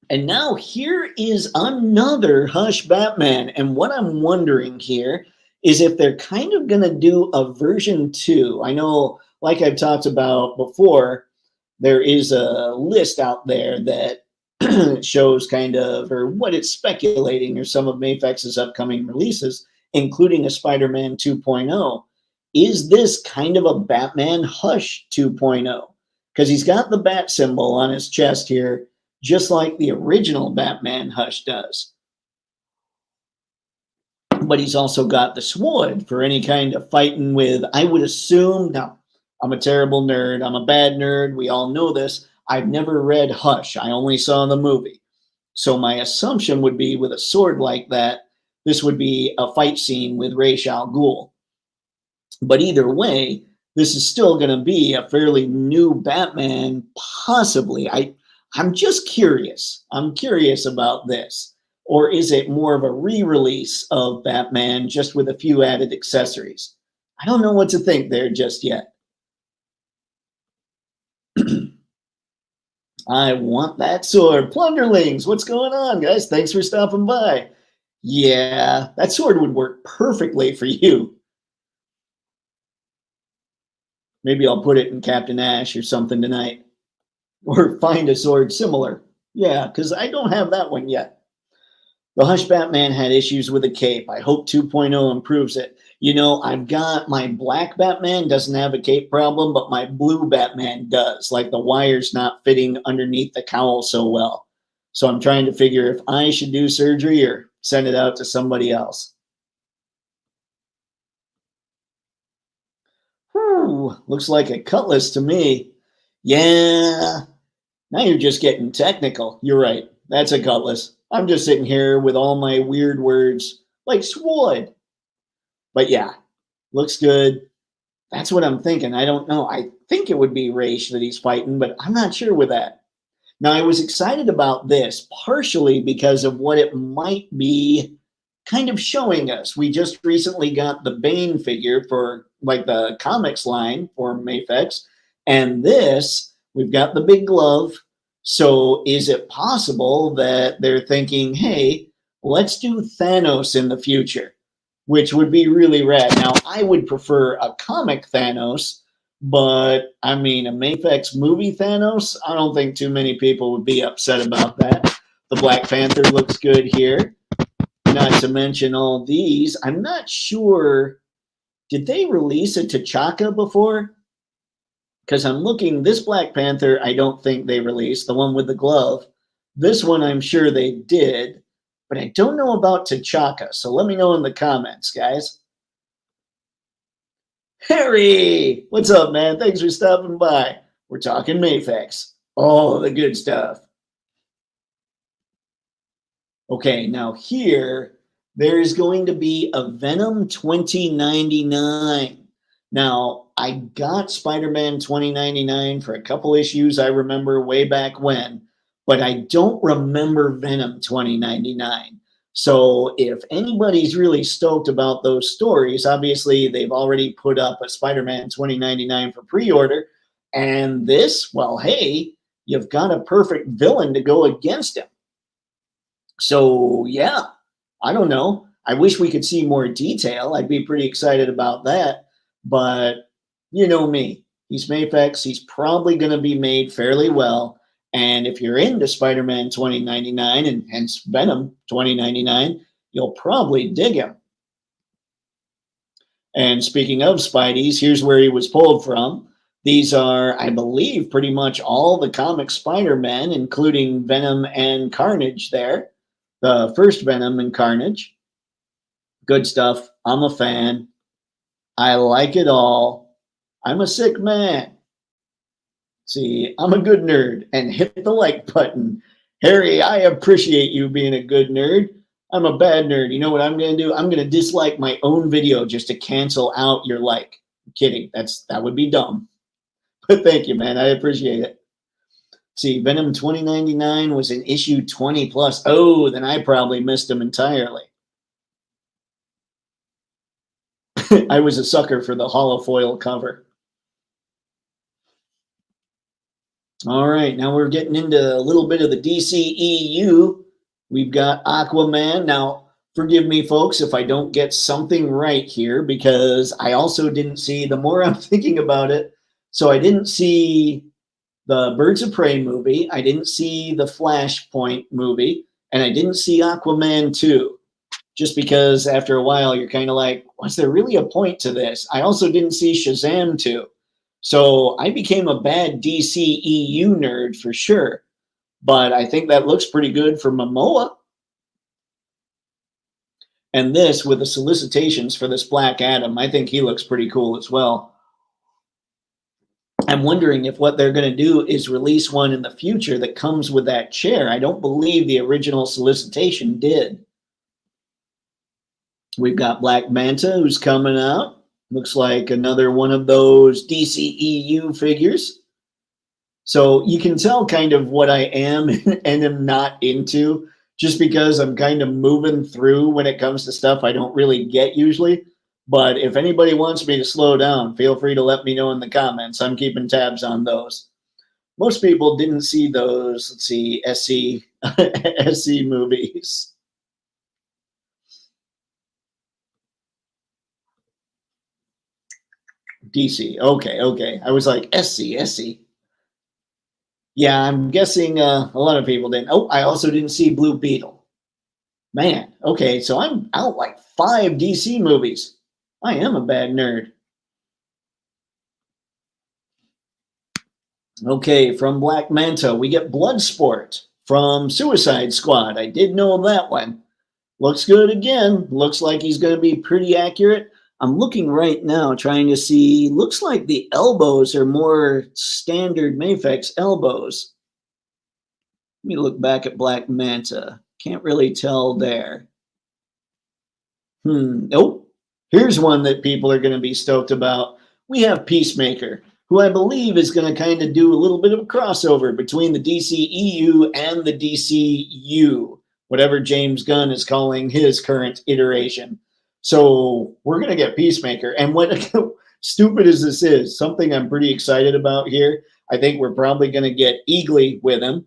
And now here is another Hush Batman. And what I'm wondering here is if they're kind of going to do a version 2. I know, like I've talked about before, there is a list out there that shows kind of, or what it's speculating, or some of MAFEX's upcoming releases, including a Spider-Man 2.0. Is this kind of a Batman Hush 2.0? Because he's got the bat symbol on his chest here, just like the original Batman Hush does. But he's also got the sword for any kind of fighting with, I would assume, now, I'm a terrible nerd. I'm a bad nerd. We all know this. I've never read Hush. I only saw the movie. So my assumption would be with a sword like that, this would be a fight scene with Ra's al Ghul. But either way, this is still going to be a fairly new Batman, possibly. I'm just curious. I'm curious about this. Or is it more of a re-release of Batman just with a few added accessories? I don't know what to think there just yet. I want that sword. Plunderlings, what's going on, guys? Thanks for stopping by. Yeah, that sword would work perfectly for you. Maybe I'll put it in Captain Ash or something tonight. Or find a sword similar. Yeah, because I don't have that one yet. The Hush Batman had issues with the cape. I hope 2.0 improves it. You know, I've got my black Batman doesn't have a cape problem, but my blue Batman does. Like the wire's not fitting underneath the cowl so well. So I'm trying to figure if I should do surgery or send it out to somebody else. Ooh, looks like a cutlass to me. Yeah, now you're just getting technical. You're right. That's a cutlass. I'm just sitting here with all my weird words like sword. But yeah, looks good. That's what I'm thinking. I don't know. I think it would be Raish that he's fighting, but I'm not sure with that. Now, I was excited about this partially because of what it might be kind of showing us. We just recently got the Bane figure for like the comics line for MAFEX, and this, we've got the big glove. So is it possible that they're thinking, hey, let's do Thanos in the future, which would be really rad. Now, I would prefer a comic Thanos, but I mean, a MAFEX movie Thanos, I don't think too many people would be upset about that. The Black Panther looks good here. Not to mention all these. I'm not sure, did they release a T'Chaka before? Because I'm looking, this Black Panther, I don't think they released, the one with the glove. This one, I'm sure they did, but I don't know about T'Chaka. So let me know in the comments, guys. Harry, what's up, man? Thanks for stopping by. We're talking MAFEX. All the good stuff. Okay, now here, there's going to be a Venom 2099. Now, I got Spider-Man 2099 for a couple issues I remember way back when, but I don't remember Venom 2099. So if anybody's really stoked about those stories, obviously they've already put up a Spider-Man 2099 for pre-order. And this, well, hey, you've got a perfect villain to go against him. So yeah, I don't know. I wish we could see more detail. I'd be pretty excited about that. But you know me, he's MAFEX. He's probably going to be made fairly well. And if you're into Spider-Man 2099 and hence Venom 2099, you'll probably dig him. And speaking of Spideys, here's where he was pulled from. These are, I believe, pretty much all the comic Spider-Men, including Venom and Carnage there. The first Venom and Carnage. Good stuff. I'm a fan. I like it all. I'm a sick man. See, I'm a good nerd, and hit the like button. Harry, I appreciate you being a good nerd. I'm a bad nerd. You know what I'm going to do? I'm going to dislike my own video just to cancel out your like. I'm kidding. That would be dumb. But thank you, man. I appreciate it. See, Venom 2099 was in issue 20 plus. Oh, then I probably missed him entirely. I was a sucker for the holofoil cover. All right, now we're getting into a little bit of the DCEU. We've got Aquaman. Now, forgive me, folks, if I don't get something right here, because I also didn't see, the more I'm thinking about it, so I didn't see the Birds of Prey movie, I didn't see the Flashpoint movie, and I didn't see Aquaman 2. Just because after a while, you're kind of like, was there really a point to this? I also didn't see Shazam 2. So I became a bad DCEU nerd for sure. But I think that looks pretty good for Momoa. And this, with the solicitations for this Black Adam, I think he looks pretty cool as well. I'm wondering if what they're going to do is release one in the future that comes with that chair. I don't believe the original solicitation did. We've got Black Manta, who's coming out. Looks like another one of those DCEU figures. So you can tell kind of what I am and am not into, just because I'm kind of moving through when it comes to stuff I don't really get usually. But if anybody wants me to slow down, feel free to let me know in the comments. I'm keeping tabs on those. Most people didn't see those, let's see, SC movies. DC. Okay. I was like, SC. Yeah, I'm guessing a lot of people didn't. Oh, I also didn't see Blue Beetle. Man, okay, so I'm out like 5 DC movies. I am a bad nerd. Okay, from Black Manta, we get Bloodsport from Suicide Squad. I did know that one. Looks good again. Looks like he's going to be pretty accurate. I'm looking right now, trying to see, looks like the elbows are more standard MAFEX elbows. Let me look back at Black Manta. Can't really tell there. Oh, here's one that people are going to be stoked about. We have Peacemaker, who I believe is going to kind of do a little bit of a crossover between the DCEU and the DCU, whatever James Gunn is calling his current iteration. So we're going to get Peacemaker. And what stupid as this is, something I'm pretty excited about here, I think we're probably going to get Eagly with him.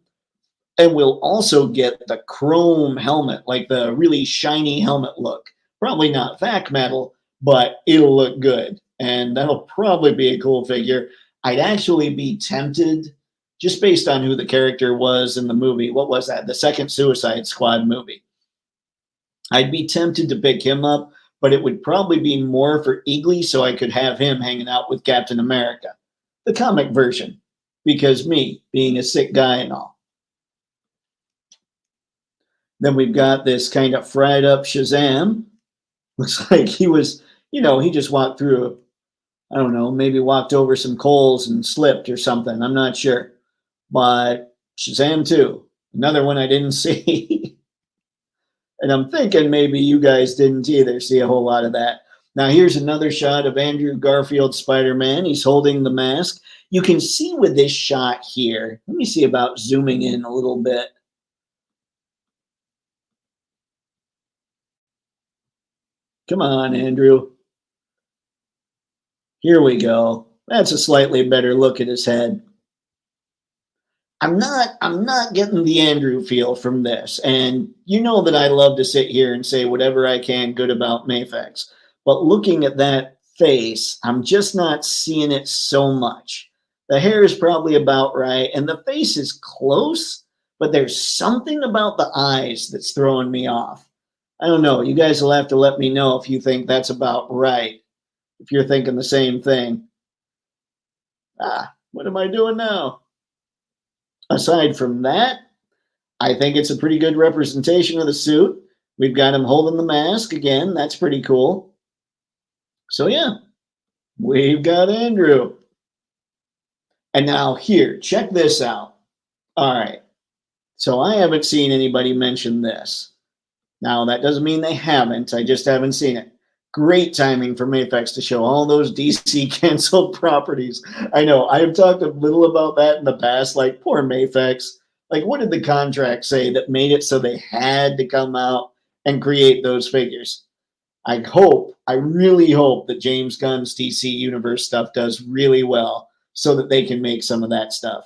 And we'll also get the chrome helmet, like the really shiny helmet look. Probably not FAC metal, but it'll look good. And that'll probably be a cool figure. I'd actually be tempted, just based on who the character was in the movie. What was that? The second Suicide Squad movie. I'd be tempted to pick him up, but it would probably be more for Eagly so I could have him hanging out with Captain America, the comic version, because me, being a sick guy and all. Then we've got this kind of fried up Shazam. Looks like he was, he just walked through, I don't know, maybe walked over some coals and slipped or something. I'm not sure. But Shazam 2, another one I didn't see. And I'm thinking maybe you guys didn't either see a whole lot of that. Now here's another shot of Andrew Garfield's Spider-Man. He's holding the mask. You can see with this shot here, let me see about zooming in a little bit. Come on, Andrew. Here we go. That's a slightly better look at his head. I'm not getting the Andrew feel from this. And you know that I love to sit here and say whatever I can good about MAFEX. But looking at that face, I'm just not seeing it so much. The hair is probably about right, and the face is close, but there's something about the eyes that's throwing me off. I don't know. You guys will have to let me know if you think that's about right. If you're thinking the same thing. What am I doing now? Aside from that, I think it's a pretty good representation of the suit. We've got him holding the mask again. That's pretty cool. So yeah, we've got Andrew. And now here, check this out. All right. So I haven't seen anybody mention this. Now, that doesn't mean they haven't. I just haven't seen it. Great timing for MAFEX to show all those DC canceled properties. I know, I have talked a little about that in the past, like poor MAFEX. Like, what did the contract say that made it so they had to come out and create those figures? I really hope that James Gunn's DC Universe stuff does really well so that they can make some of that stuff.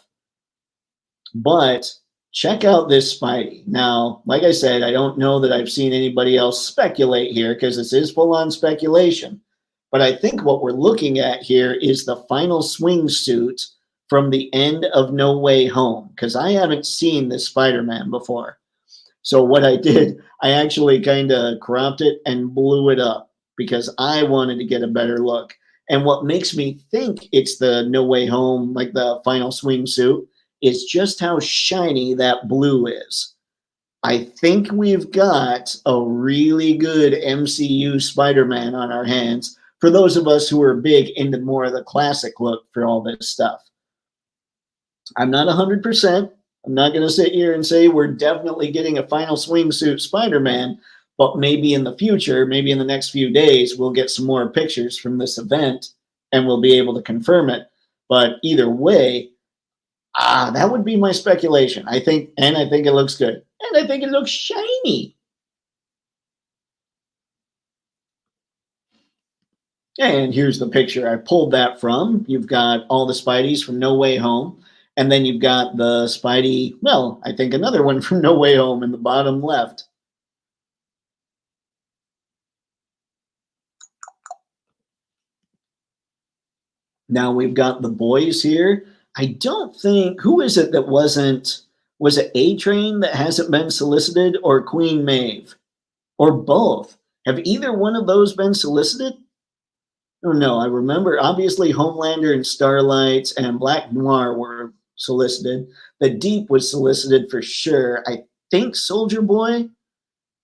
But check out this Spidey. Now, like I said, I don't know that I've seen anybody else speculate here because this is full-on speculation. But I think what we're looking at here is the final swing suit from the end of No Way Home, because I haven't seen this Spider-Man before. So what I did, I actually kind of cropped it and blew it up because I wanted to get a better look. And what makes me think it's the No Way Home, like the final swing suit, is just how shiny that blue is. I think we've got a really good MCU Spider-Man on our hands for those of us who are big into more of the classic look for all this stuff. I'm not 100%. I'm not going to sit here and say we're definitely getting a final swing suit Spider-Man, but maybe in the future, maybe in the next few days, we'll get some more pictures from this event and we'll be able to confirm it. But either way, that would be my speculation. I think it looks good. And I think it looks shiny. And here's the picture I pulled that from. You've got all the Spideys from No Way Home. And then you've got the Spidey, well, I think another one from No Way Home in the bottom left. Now we've got the boys here. I don't think, who is it that was it A-Train that hasn't been solicited or Queen Maeve? Or both? Have either one of those been solicited? Oh no, I remember obviously Homelander and Starlight and Black Noir were solicited. The Deep was solicited for sure. I think Soldier Boy,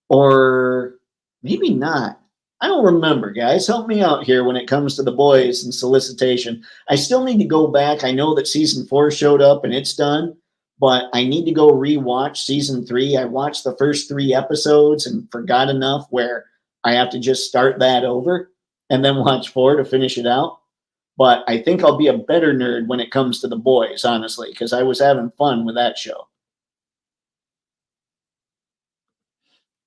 or maybe not. I don't remember, guys. Help me out here when it comes to the boys and solicitation. I still need to go back. I know that season 4 showed up and it's done, but I need to go rewatch season 3. I watched the first 3 episodes and forgot enough where I have to just start that over and then watch 4 to finish it out. But I think I'll be a better nerd when it comes to the boys, honestly, because I was having fun with that show.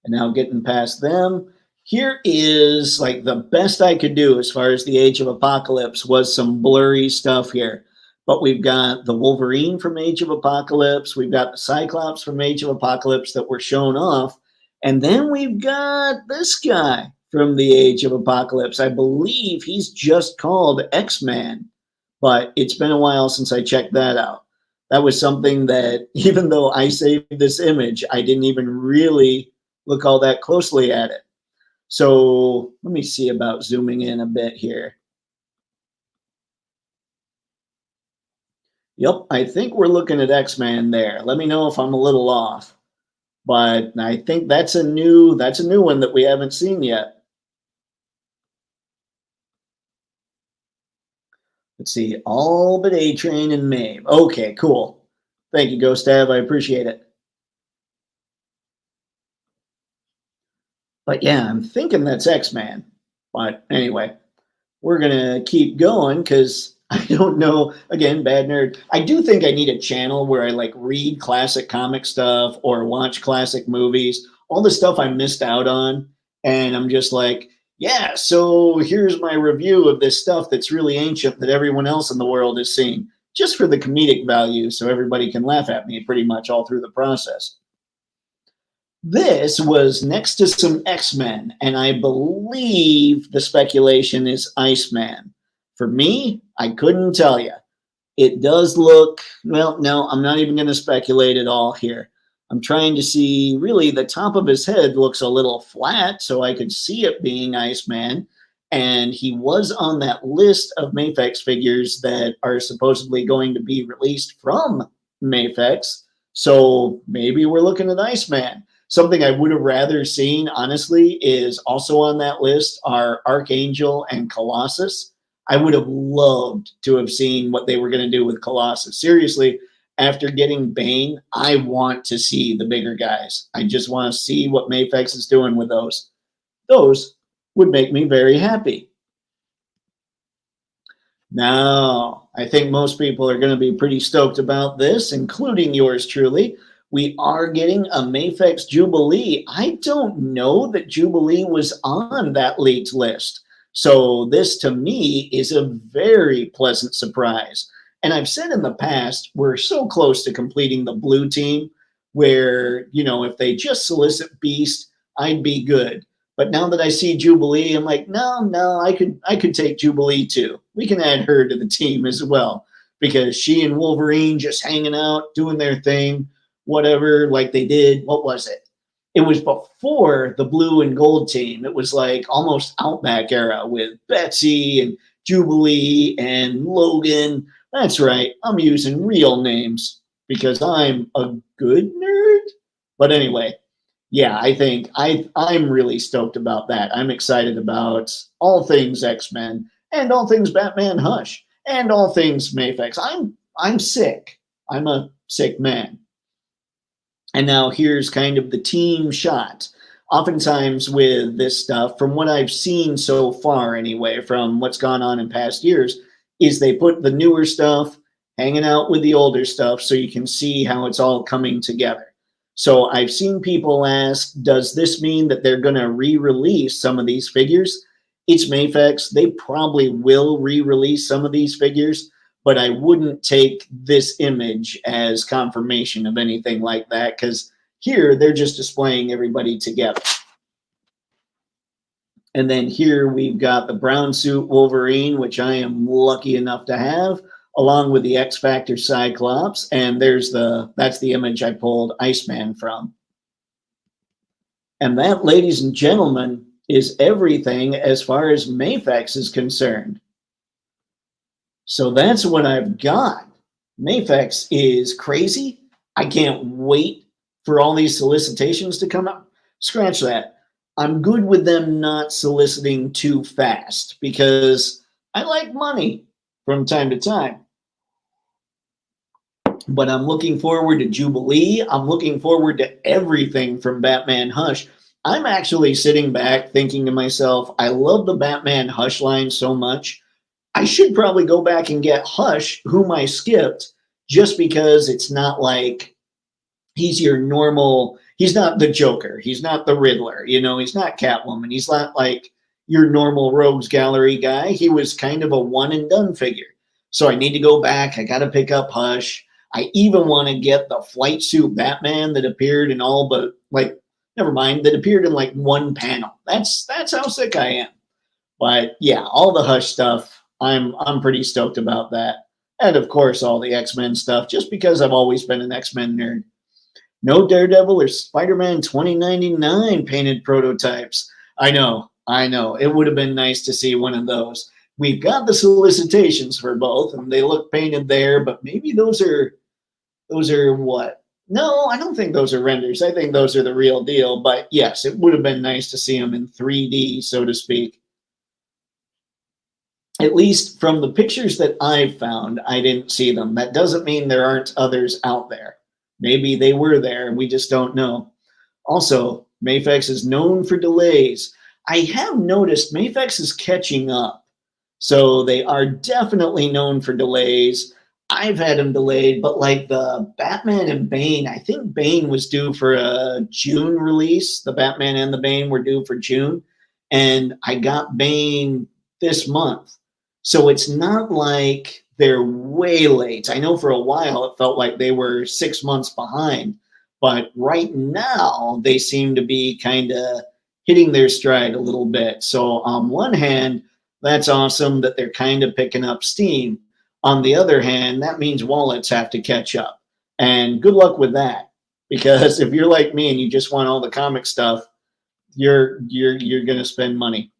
And now getting past them, here is like the best I could do as far as the Age of Apocalypse was some blurry stuff here. But we've got the Wolverine from Age of Apocalypse. We've got the Cyclops from Age of Apocalypse that were shown off. And then we've got this guy from the Age of Apocalypse. I believe he's just called X-Man, but it's been a while since I checked that out. That was something that, even though I saved this image, I didn't even really look all that closely at it. So let me see about zooming in a bit here. Yep, I think we're looking at X-Man there. Let me know if I'm a little off. But I think that's a new one that we haven't seen yet. Let's see, all but A-Train and Maeve. Okay, cool. Thank you, Ghost Av. I appreciate it. But yeah, I'm thinking that's X-Man. But anyway, we're going to keep going because I don't know. Again, bad nerd. I do think I need a channel where I like read classic comic stuff or watch classic movies, all the stuff I missed out on. And I'm just like, yeah, so here's my review of this stuff that's really ancient that everyone else in the world is seeing, just for the comedic value so everybody can laugh at me pretty much all through the process. This was next to some X-Men, and I believe the speculation is Iceman. For me, I couldn't tell you. It does look, well, no, I'm not even going to speculate at all here. I'm trying to see, really, the top of his head looks a little flat, so I could see it being Iceman. And he was on that list of MAFEX figures that are supposedly going to be released from MAFEX. So maybe we're looking at Iceman. Something I would have rather seen, honestly, is also on that list are Archangel and Colossus. I would have loved to have seen what they were going to do with Colossus. Seriously, after getting Bane, I want to see the bigger guys. I just want to see what MAFEX is doing with those. Those would make me very happy. Now, I think most people are going to be pretty stoked about this, including yours truly. We are getting a MAFEX Jubilee. I don't know that Jubilee was on that leaked list. So this, to me, is a very pleasant surprise. And I've said in the past, we're so close to completing the blue team where, you know, if they just solicit Beast, I'd be good. But now that I see Jubilee, I'm like, no, I could take Jubilee too. We can add her to the team as well because she and Wolverine just hanging out, doing their thing, whatever, like they did. What was it? It was before the blue and gold team. It was like almost Outback era with Betsy and Jubilee and Logan. That's right. I'm using real names because I'm a good nerd. But anyway, yeah, I think I'm really stoked about that. I'm excited about all things X-Men and all things Batman Hush and all things MAFEX. I'm sick. I'm a sick man. And now here's kind of the team shot. Oftentimes with this stuff, from what I've seen so far anyway, from what's gone on in past years, is they put the newer stuff hanging out with the older stuff so you can see how it's all coming together. So I've seen people ask, does this mean that they're going to re-release some of these figures? It's MAFEX. They probably will re-release some of these figures, but I wouldn't take this image as confirmation of anything like that because here they're just displaying everybody together. And then here we've got the brown suit Wolverine, which I am lucky enough to have, along with the X Factor Cyclops. And that's the image I pulled Iceman from. And that, ladies and gentlemen, is everything as far as MAFEX is concerned. So that's what I've got. MAFEX is crazy. I can't wait for all these solicitations to come up. Scratch that. I'm good with them not soliciting too fast because I like money from time to time. But I'm looking forward to Jubilee. I'm looking forward to everything from Batman Hush. I'm actually sitting back thinking to myself, I love the Batman Hush line so much. I should probably go back and get Hush, whom I skipped, just because it's not like he's your normal, he's not the Joker, he's not the Riddler, you know, he's not Catwoman, he's not like your normal Rogues Gallery guy. He was kind of a one and done figure. So I need to go back. I got to pick up Hush. I even want to get the flight suit Batman that appeared in all but like, never mind, that appeared in like one panel. That's how sick I am. But yeah, all the Hush stuff, I'm pretty stoked about that. And of course, all the X-Men stuff, just because I've always been an X-Men nerd. No Daredevil or Spider-Man 2099 painted prototypes. I know. It would have been nice to see one of those. We've got the solicitations for both, and they look painted there, but maybe those are what? No, I don't think those are renders. I think those are the real deal. But yes, it would have been nice to see them in 3D, so to speak. At least from the pictures that I've found, I didn't see them. That doesn't mean there aren't others out there. Maybe they were there and we just don't know. Also, MAFEX is known for delays. I have noticed MAFEX is catching up. So they are definitely known for delays. I've had them delayed, but like the Batman and Bane, I think Bane was due for a June release. The Batman and the Bane were due for June. And I got Bane this month. So it's not like they're way late. I know for a while it felt like they were 6 months behind, but right now they seem to be kind of hitting their stride a little bit. So on one hand, that's awesome that they're kind of picking up steam. On the other hand, that means wallets have to catch up. And good luck with that. Because if you're like me and you just want all the comic stuff, you're going to spend money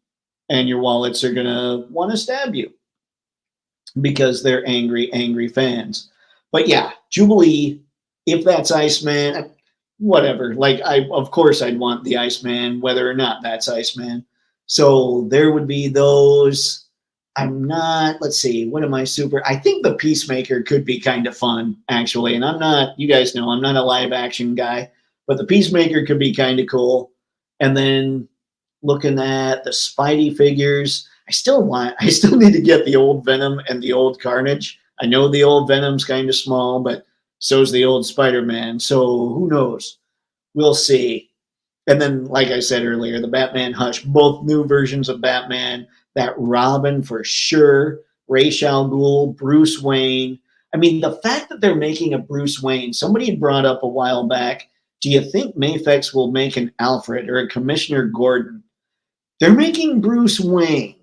and your wallets are going to want to stab you because they're angry fans. But yeah, Jubilee, if that's Iceman, whatever. Like, of course I'd want the Iceman, whether or not that's Iceman. So there would be those. Let's see, what am I super? I think the Peacemaker could be kind of fun, actually. And you guys know, I'm not a live action guy, but the Peacemaker could be kind of cool. And then looking at the Spidey figures, I still need to get the old Venom and the old Carnage. I know the old Venom's kind of small, but so's the old Spider-Man. So who knows? We'll see. And then, like I said earlier, the Batman Hush, both new versions of Batman, that Robin for sure, Ra's al Ghul, Bruce Wayne. I mean, the fact that they're making a Bruce Wayne, somebody had brought up a while back, do you think MAFEX will make an Alfred or a Commissioner Gordon? They're making Bruce Wayne.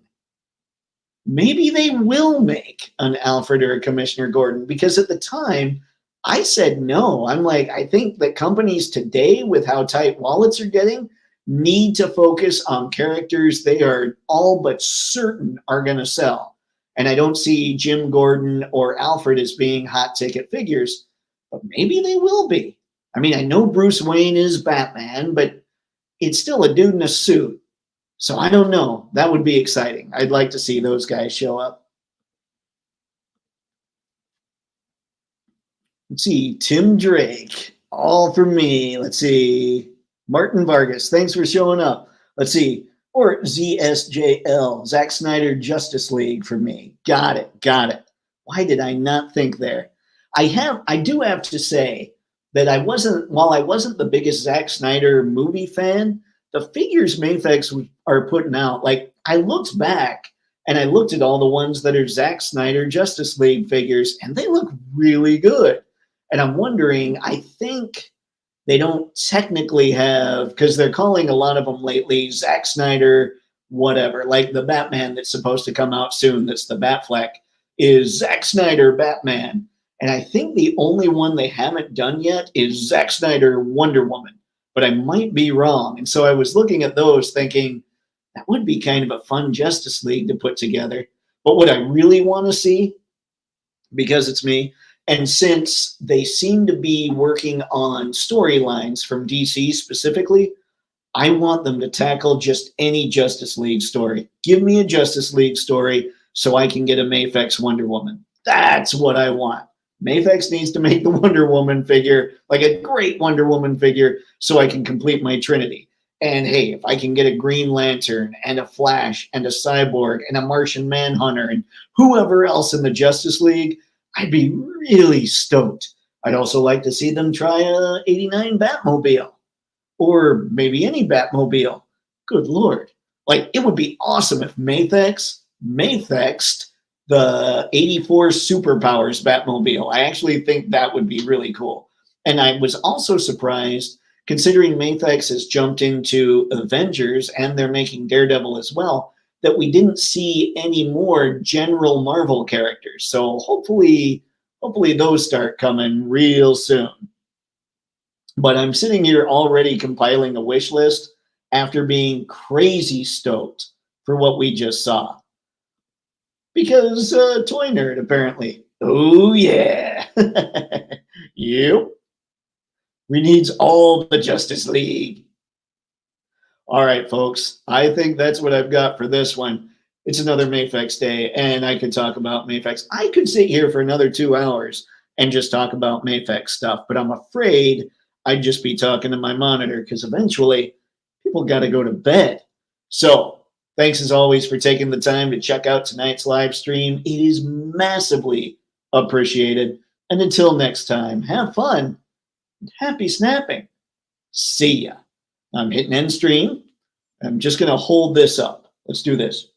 Maybe they will make an Alfred or a Commissioner Gordon, because at the time, I said no. I'm like, I think that companies today, with how tight wallets are getting, need to focus on characters they are all but certain are going to sell. And I don't see Jim Gordon or Alfred as being hot ticket figures, but maybe they will be. I mean, I know Bruce Wayne is Batman, but it's still a dude in a suit. So I don't know. That would be exciting. I'd like to see those guys show up. Let's see, Tim Drake, all for me. Let's see, Martin Vargas, thanks for showing up. Let's see, or ZSJL, Zack Snyder Justice League for me. Got it. Why did I not think there? I do have to say that while I wasn't the biggest Zack Snyder movie fan, the figures MAFEX are putting out, like, I looked back and I looked at all the ones that are Zack Snyder Justice League figures, and they look really good. And I'm wondering, I think they don't technically have, because they're calling a lot of them lately Zack Snyder whatever, like the Batman that's supposed to come out soon, that's the Batfleck, is Zack Snyder Batman. And I think the only one they haven't done yet is Zack Snyder Wonder Woman, but I might be wrong. And so I was looking at those thinking, that would be kind of a fun Justice League to put together. But what I really want to see, because it's me, and since they seem to be working on storylines from DC specifically, I want them to tackle just any Justice League story. Give me a Justice League story so I can get a MAFEX Wonder Woman. That's what I want. MAFEX needs to make the Wonder Woman figure, like a great Wonder Woman figure, so I can complete my Trinity. And hey, if I can get a Green Lantern and a Flash and a Cyborg and a Martian Manhunter and whoever else in the Justice League, I'd be really stoked. I'd also like to see them try a 89 Batmobile. Or maybe any Batmobile. Good Lord. Like, it would be awesome if MAFEXed the 84 Superpowers Batmobile. I actually think that would be really cool. And I was also surprised, considering MAFEX has jumped into Avengers and they're making Daredevil as well, that we didn't see any more general Marvel characters. So hopefully those start coming real soon. But I'm sitting here already compiling a wish list after being crazy stoked for what we just saw. Because Toy Nerd, apparently. Oh, yeah. Yep. We needs all the Justice League. All right, folks. I think that's what I've got for this one. It's another MAFEX day, and I could talk about MAFEX. I could sit here for another 2 hours and just talk about MAFEX stuff, but I'm afraid I'd just be talking to my monitor because eventually people got to go to bed. So thanks as always for taking the time to check out tonight's live stream. It is massively appreciated. And until next time, have fun and happy snapping. See ya. I'm hitting end stream. I'm just going to hold this up. Let's do this.